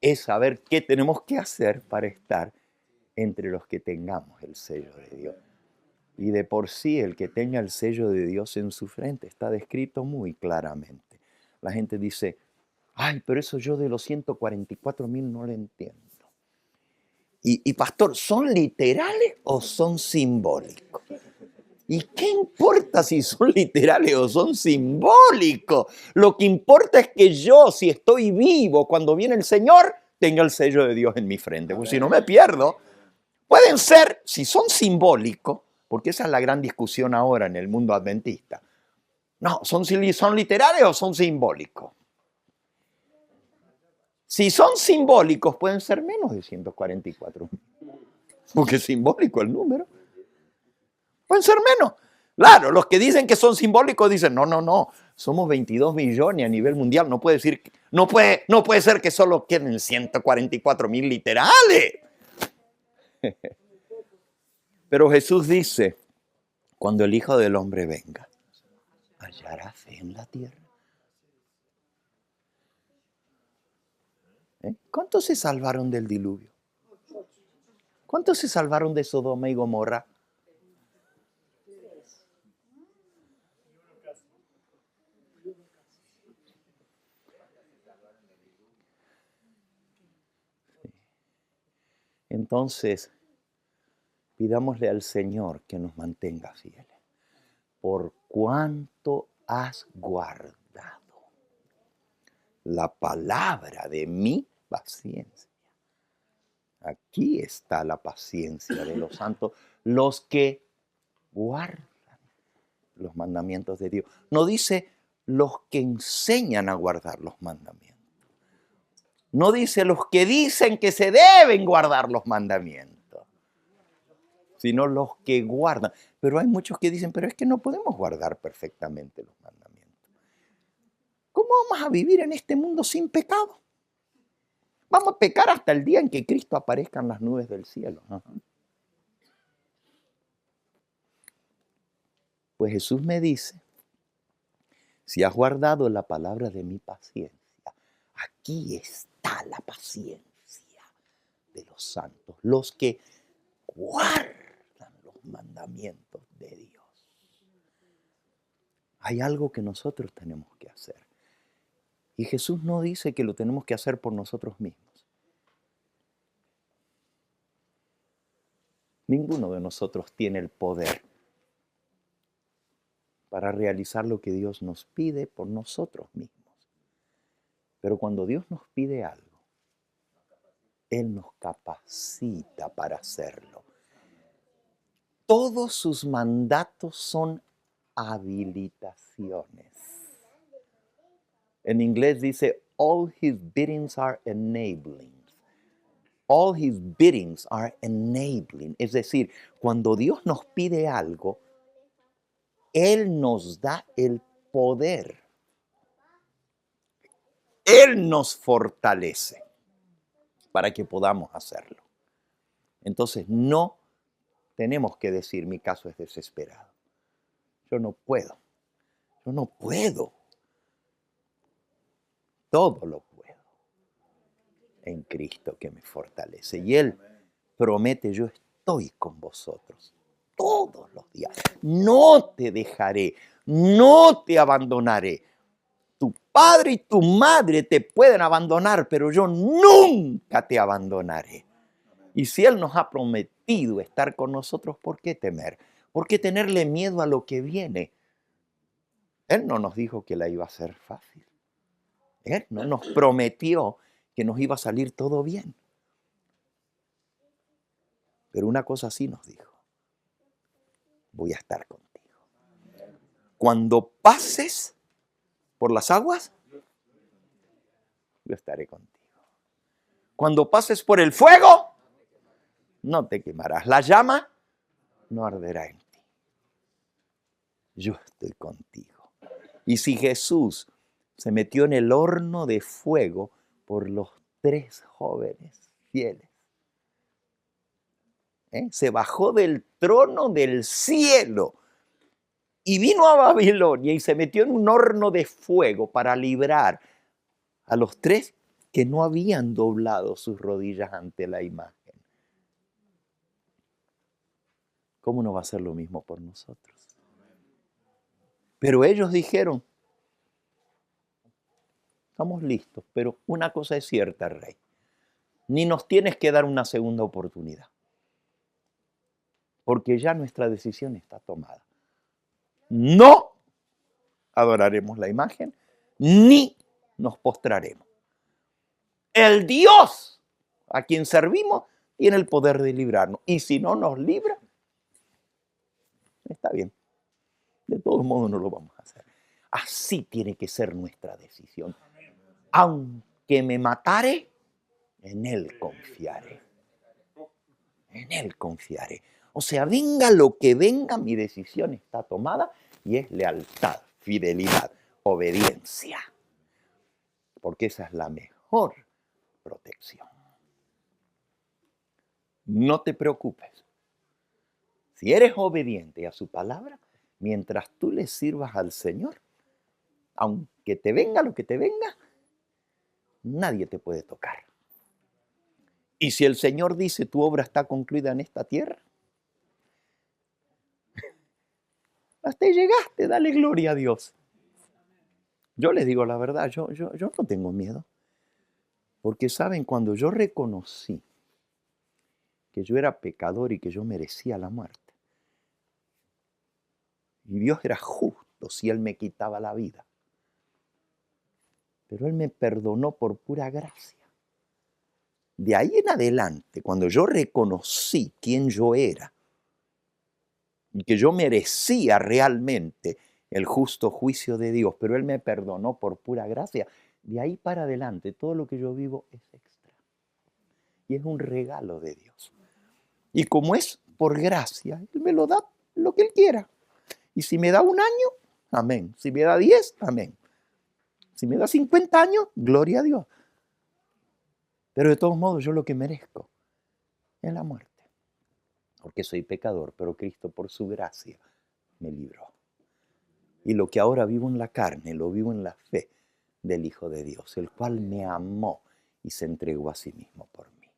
es saber qué tenemos que hacer para estar entre los que tengamos el sello de Dios? Y de por sí el que tenga el sello de Dios en su frente está descrito muy claramente. La gente dice, ay, pero eso yo de los 144,000 no lo entiendo. Y pastor, ¿son literales o son simbólicos? ¿Y qué importa si son literales o son simbólicos? Lo que importa es que yo, si estoy vivo cuando viene el Señor, tenga el sello de Dios en mi frente. Porque si no me pierdo, pueden ser, si son simbólicos, porque esa es la gran discusión ahora en el mundo adventista. No, ¿son literales o son simbólicos? Si son simbólicos, pueden ser menos de 144,000. Porque es simbólico el número. Pueden ser menos. Claro, los que dicen que son simbólicos dicen, no, somos 22 millones a nivel mundial. No puede ser que solo queden 144,000 literales. Pero Jesús dice, cuando el Hijo del Hombre venga, ¿hallará fe en la tierra? ¿Cuántos se salvaron del diluvio? ¿Cuántos se salvaron de Sodoma y Gomorra? Entonces, pidámosle al Señor que nos mantenga fieles. Por cuánto has guardado la palabra de mi paciencia. Aquí está la paciencia de los santos, los que guardan los mandamientos de Dios. No dice los que enseñan a guardar los mandamientos. No dice los que dicen que se deben guardar los mandamientos, sino los que guardan. Pero hay muchos que dicen, pero es que no podemos guardar perfectamente los mandamientos. ¿Cómo vamos a vivir en este mundo sin pecado? Vamos a pecar hasta el día en que Cristo aparezca en las nubes del cielo. Pues Jesús me dice, si has guardado la palabra de mi paciencia, aquí está la paciencia de los santos, los que guardan los mandamientos de Dios. Hay algo que nosotros tenemos que hacer. Y Jesús no dice que lo tenemos que hacer por nosotros mismos. Ninguno de nosotros tiene el poder para realizar lo que Dios nos pide por nosotros mismos. Pero cuando Dios nos pide algo, Él nos capacita para hacerlo. Todos sus mandatos son habilitaciones. En inglés dice, all his biddings are enabling. All his biddings are enabling. Es decir, cuando Dios nos pide algo, Él nos da el poder. Él nos fortalece para que podamos hacerlo. Entonces, no tenemos que decir, mi caso es desesperado. Yo no puedo. Todo lo puedo en Cristo que me fortalece. Y Él promete, yo estoy con vosotros todos los días. No te dejaré, no te abandonaré. Tu padre y tu madre te pueden abandonar, pero yo nunca te abandonaré. Y si Él nos ha prometido estar con nosotros, ¿por qué temer? ¿Por qué tenerle miedo a lo que viene? Él no nos dijo que la iba a hacer fácil. Él no nos prometió que nos iba a salir todo bien. Pero una cosa sí nos dijo: voy a estar contigo. Cuando pases por las aguas, yo estaré contigo. Cuando pases por el fuego, no te quemarás. La llama no arderá en ti. Yo estoy contigo. Y si Jesús se metió en el horno de fuego por los 3 jóvenes fieles, se bajó del trono del cielo y vino a Babilonia y se metió en un horno de fuego para librar a los 3 que no habían doblado sus rodillas ante la imagen. ¿Cómo no va a ser lo mismo por nosotros? Pero ellos dijeron, estamos listos, pero una cosa es cierta, Rey. Ni nos tienes que dar una segunda oportunidad, porque ya nuestra decisión está tomada. No adoraremos la imagen, ni nos postraremos. El Dios a quien servimos tiene el poder de librarnos. Y si no nos libra, está bien. De todos modos no lo vamos a hacer. Así tiene que ser nuestra decisión. Aunque me matare, en Él confiaré. En Él confiaré. O sea, venga lo que venga, mi decisión está tomada y es lealtad, fidelidad, obediencia. Porque esa es la mejor protección. No te preocupes. Si eres obediente a su palabra, mientras tú le sirvas al Señor, aunque te venga lo que te venga, nadie te puede tocar. Y si el Señor dice tu obra está concluida en esta tierra, hasta ahí llegaste, dale gloria a Dios. Yo les digo la verdad, yo no tengo miedo. Porque saben, cuando yo reconocí que yo era pecador y que yo merecía la muerte, y Dios era justo si Él me quitaba la vida, pero Él me perdonó por pura gracia. De ahí en adelante, cuando yo reconocí quién yo era y que yo merecía realmente el justo juicio de Dios, pero Él me perdonó por pura gracia, de ahí para adelante todo lo que yo vivo es extra. Y es un regalo de Dios. Y como es por gracia, Él me lo da lo que Él quiera. Y si me da 1 año, amén. Si me da 10, amén. Si me da 50 años, gloria a Dios. Pero de todos modos, yo lo que merezco es la muerte. Porque soy pecador, pero Cristo por su gracia me libró. Y lo que ahora vivo en la carne, lo vivo en la fe del Hijo de Dios, el cual me amó y se entregó a sí mismo por mí.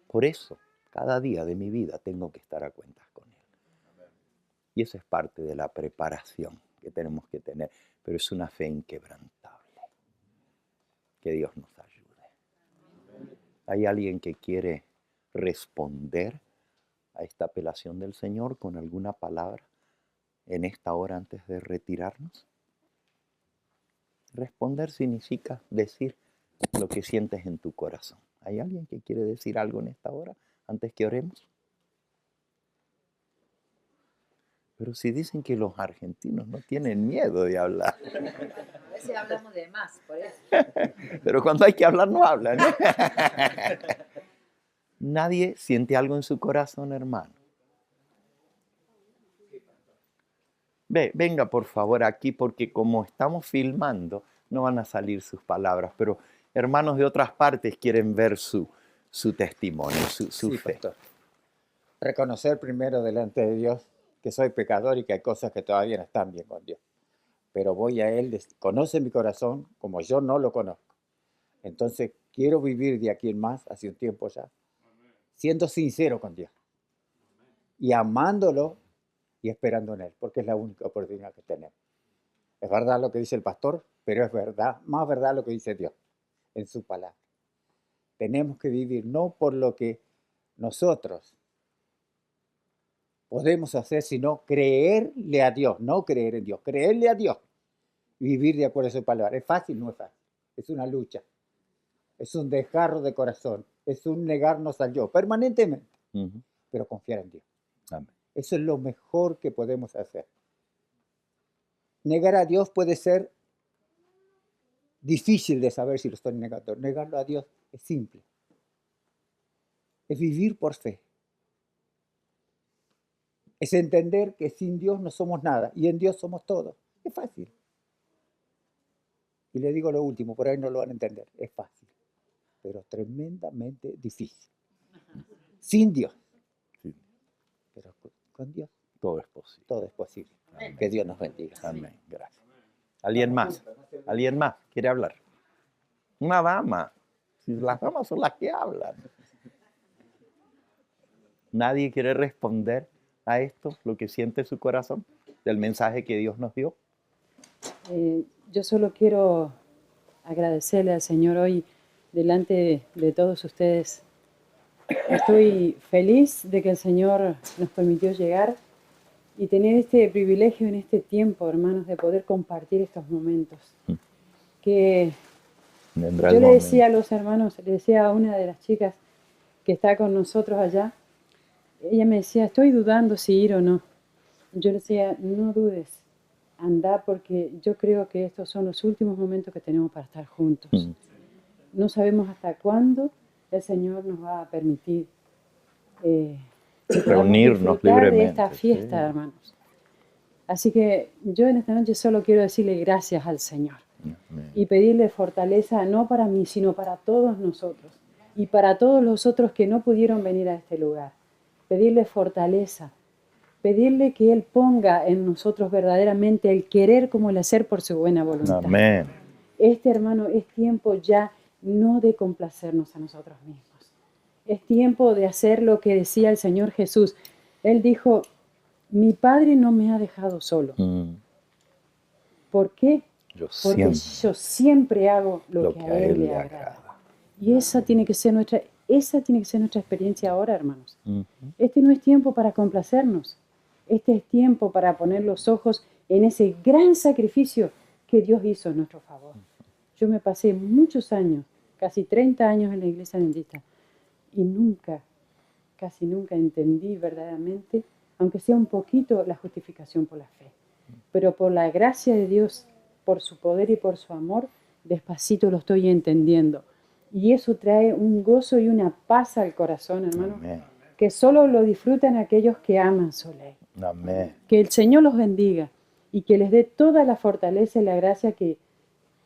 Por eso, cada día de mi vida tengo que estar a cuentas con Él. Y eso es parte de la preparación que tenemos que tener, pero es una fe inquebrantable. Que Dios nos ayude. ¿Hay alguien que quiere responder a esta apelación del Señor con alguna palabra en esta hora antes de retirarnos? Responder significa decir lo que sientes en tu corazón. ¿Hay alguien que quiere decir algo en esta hora antes que oremos? Pero si dicen que los argentinos no tienen miedo de hablar. A veces hablamos de más, por eso. Pero cuando hay que hablar, no hablan. Nadie siente algo en su corazón, hermano. Venga por favor aquí, porque como estamos filmando, no van a salir sus palabras, pero hermanos de otras partes quieren ver su testimonio, su Sí, fe. pastor. Reconocer primero delante de Dios que soy pecador y que hay cosas que todavía no están bien con Dios. Pero voy a Él, conoce mi corazón como yo no lo conozco. Entonces quiero vivir de aquí en más, hace un tiempo ya, siendo sincero con Dios y amándolo y esperando en Él, porque es la única oportunidad que tenemos. Es verdad lo que dice el pastor, pero es verdad, más verdad lo que dice Dios en su palabra. Tenemos que vivir no por lo que nosotros podemos hacer, sino creerle a Dios, no creer en Dios, creerle a Dios y vivir de acuerdo a su palabra. ¿Es fácil? No es fácil. Es una lucha. Es un desgarro de corazón. Es un negarnos al yo permanentemente, pero confiar en Dios. Amén. Eso es lo mejor que podemos hacer. Negar a Dios puede ser difícil de saber si lo estoy negando. Negarlo a Dios es simple. Es vivir por fe. Es entender que sin Dios no somos nada y en Dios somos todo. Es fácil. Y le digo lo último, por ahí no lo van a entender. Es fácil, pero tremendamente difícil. Sin Dios. Sí. Pero con Dios Todo es posible. todo es posible. Amén. Que Dios nos bendiga. Amén. Gracias. ¿Alguien más? ¿Alguien más quiere hablar? Una dama. Si las damas son las que hablan. ¿Nadie quiere responder a esto, lo que siente su corazón, del mensaje que Dios nos dio? Yo solo quiero agradecerle al Señor hoy delante de todos ustedes. Estoy feliz de que el Señor nos permitió llegar y tener este privilegio en este tiempo, hermanos, de poder compartir estos momentos. Que Vendrá yo el le momento. decía a los hermanos, le decía a una de las chicas que está con nosotros allá, ella me decía, estoy dudando si ir o no. Yo le decía, no dudes, anda, porque yo creo que estos son los últimos momentos que tenemos para estar juntos. No sabemos hasta cuándo el Señor nos va a permitir Reunirnos disfrutar libremente. de esta fiesta, Sí. hermanos. Así que yo en esta noche solo quiero decirle gracias al Señor Amén. y pedirle fortaleza, no para mí, sino para todos nosotros y para todos los otros que no pudieron venir a este lugar. Pedirle fortaleza, pedirle que Él ponga en nosotros verdaderamente el querer como el hacer por su buena voluntad. Amén. Hermano, es tiempo ya no de complacernos a nosotros mismos. Es tiempo de hacer lo que decía el Señor Jesús. Él dijo, mi Padre no me ha dejado solo. ¿Por qué? Porque yo siempre hago lo que a Él le agrada. Y esa tiene que ser nuestra experiencia ahora, hermanos. Este no es tiempo para complacernos. Este es tiempo para poner los ojos en ese gran sacrificio que Dios hizo en nuestro favor. Yo me pasé muchos años, casi 30 años en la iglesia adventista, y casi nunca entendí verdaderamente, aunque sea un poquito, la justificación por la fe. Pero por la gracia de Dios, por su poder y por su amor, despacito lo estoy entendiendo. Y eso trae un gozo y una paz al corazón, hermano, Amén. que solo lo disfrutan aquellos que aman su ley. Amén. Que el Señor los bendiga y que les dé toda la fortaleza y la gracia que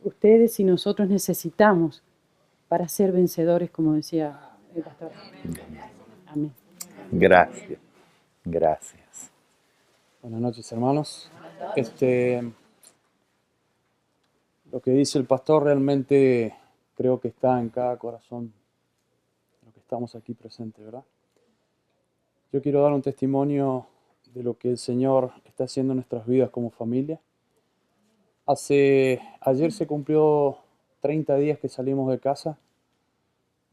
ustedes y nosotros necesitamos para ser vencedores, como decía el pastor. Amén. Gracias. Gracias. Buenas noches, hermanos. Lo que dice el pastor realmente creo que está en cada corazón de los que estamos aquí presentes, ¿verdad? Yo quiero dar un testimonio de lo que el Señor está haciendo en nuestras vidas como familia. Ayer se cumplió 30 días que salimos de casa.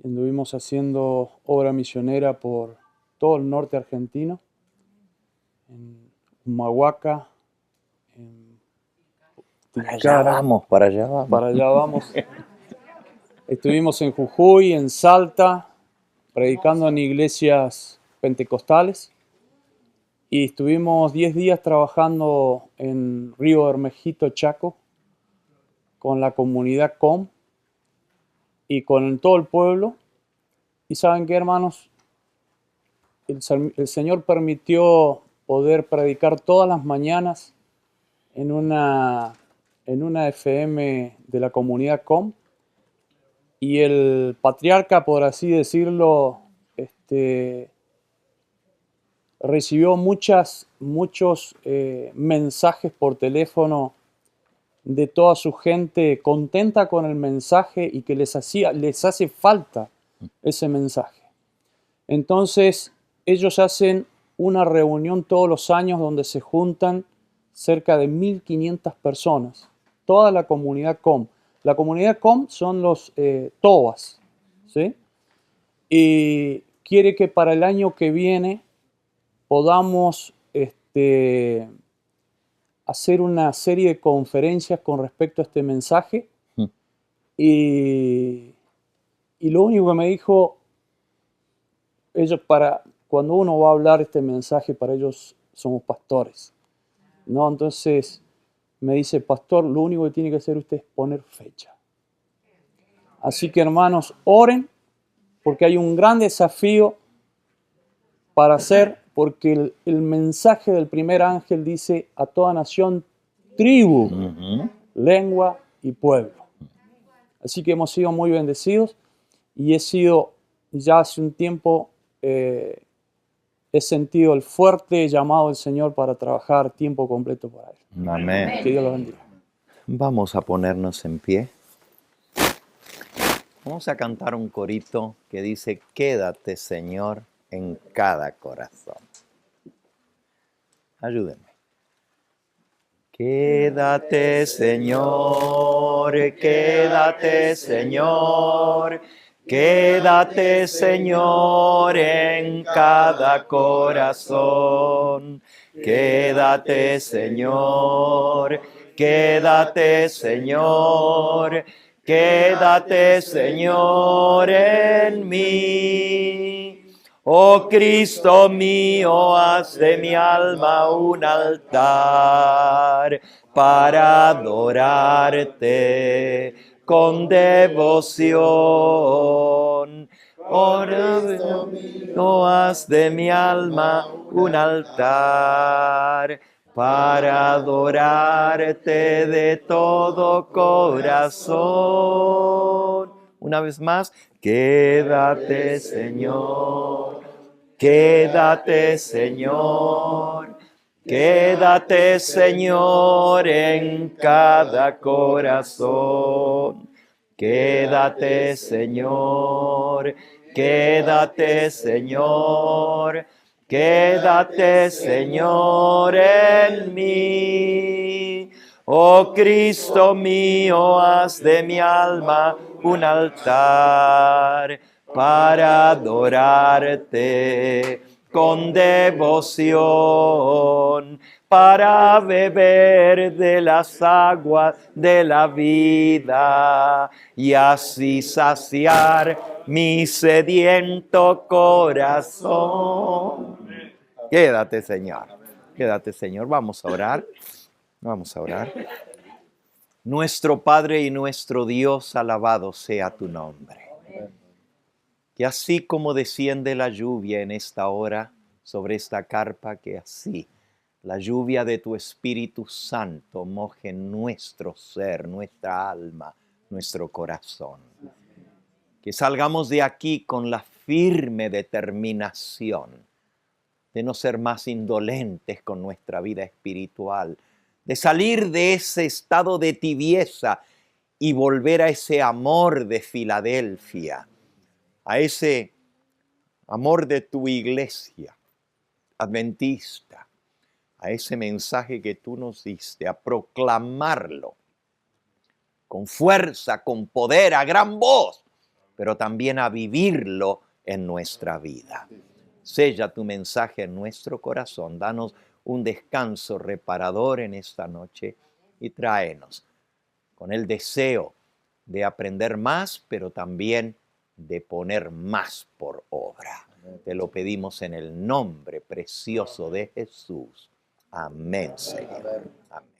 Anduvimos haciendo obra misionera por todo el norte argentino, en Humahuaca, en Para allá Tilcara, vamos, para allá vamos. para allá vamos. Estuvimos en Jujuy, en Salta, predicando en iglesias pentecostales. Y estuvimos 10 días trabajando en Río Hermejito, Chaco, con la comunidad COM y con todo el pueblo. Y ¿saben qué, hermanos? El Señor permitió poder predicar todas las mañanas en una FM de la comunidad COM. Y el patriarca, por así decirlo, recibió muchos mensajes por teléfono de toda su gente contenta con el mensaje y que les hace falta ese mensaje. Entonces, ellos hacen una reunión todos los años donde se juntan cerca de 1.500 personas, toda la comunidad COM. La comunidad COM son los TOAS, ¿sí? Y quiere que para el año que viene podamos hacer una serie de conferencias con respecto a este mensaje. Y lo único que me dijo, cuando uno va a hablar este mensaje, para ellos somos pastores, ¿no? Entonces me dice, pastor, lo único que tiene que hacer usted es poner fecha. Así que, hermanos, oren, porque hay un gran desafío para hacer, porque el mensaje del primer ángel dice a toda nación, tribu, lengua y pueblo. Así que hemos sido muy bendecidos y ya hace un tiempo, he sentido el fuerte llamado del Señor para trabajar tiempo completo para Él. Amén. Que Dios lo bendiga. Vamos a ponernos en pie. Vamos a cantar un corito que dice, quédate, Señor, en cada corazón. Ayúdenme. Quédate, Señor, quédate, Señor, quédate, Señor, en cada corazón. Quédate, Señor, quédate, Señor, quédate, Señor, en mí. Oh Cristo mío, haz de mi alma un altar para adorarte con devoción. Oh Cristo mío, haz de mi alma un altar para adorarte de todo corazón. Una vez más, quédate, Señor, quédate, Señor, quédate, Señor, en cada corazón. Quédate, Señor, quédate, Señor, quédate, Señor, en mí. Oh Cristo mío, haz de mi alma un altar para adorarte con devoción, para beber de las aguas de la vida y así saciar mi sediento corazón. Quédate, Señor. Quédate, Señor. Vamos a orar. Vamos a orar. Nuestro Padre y nuestro Dios, alabado sea tu nombre. Que así como desciende la lluvia en esta hora sobre esta carpa, que así la lluvia de tu Espíritu Santo moje nuestro ser, nuestra alma, nuestro corazón. Que salgamos de aquí con la firme determinación de no ser más indolentes con nuestra vida espiritual, de salir de ese estado de tibieza y volver a ese amor de Filadelfia, a ese amor de tu iglesia adventista, a ese mensaje que tú nos diste, a proclamarlo con fuerza, con poder, a gran voz, pero también a vivirlo en nuestra vida. Sella tu mensaje en nuestro corazón, danos un descanso reparador en esta noche y tráenos con el deseo de aprender más, pero también de poner más por obra. Te lo pedimos en el nombre precioso de Jesús. Amén, Señor. Amén.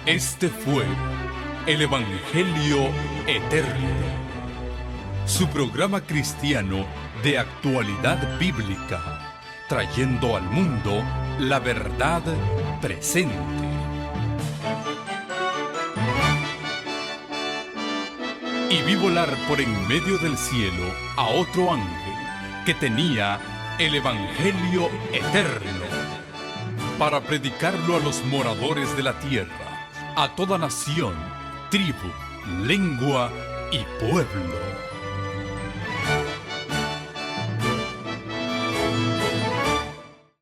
Este fue el Evangelio Eterno, su programa cristiano de actualidad bíblica, trayendo al mundo la verdad presente. Y vi volar por en medio del cielo a otro ángel que tenía el Evangelio Eterno, para predicarlo a los moradores de la tierra, a toda nación, tribu, lengua y pueblo.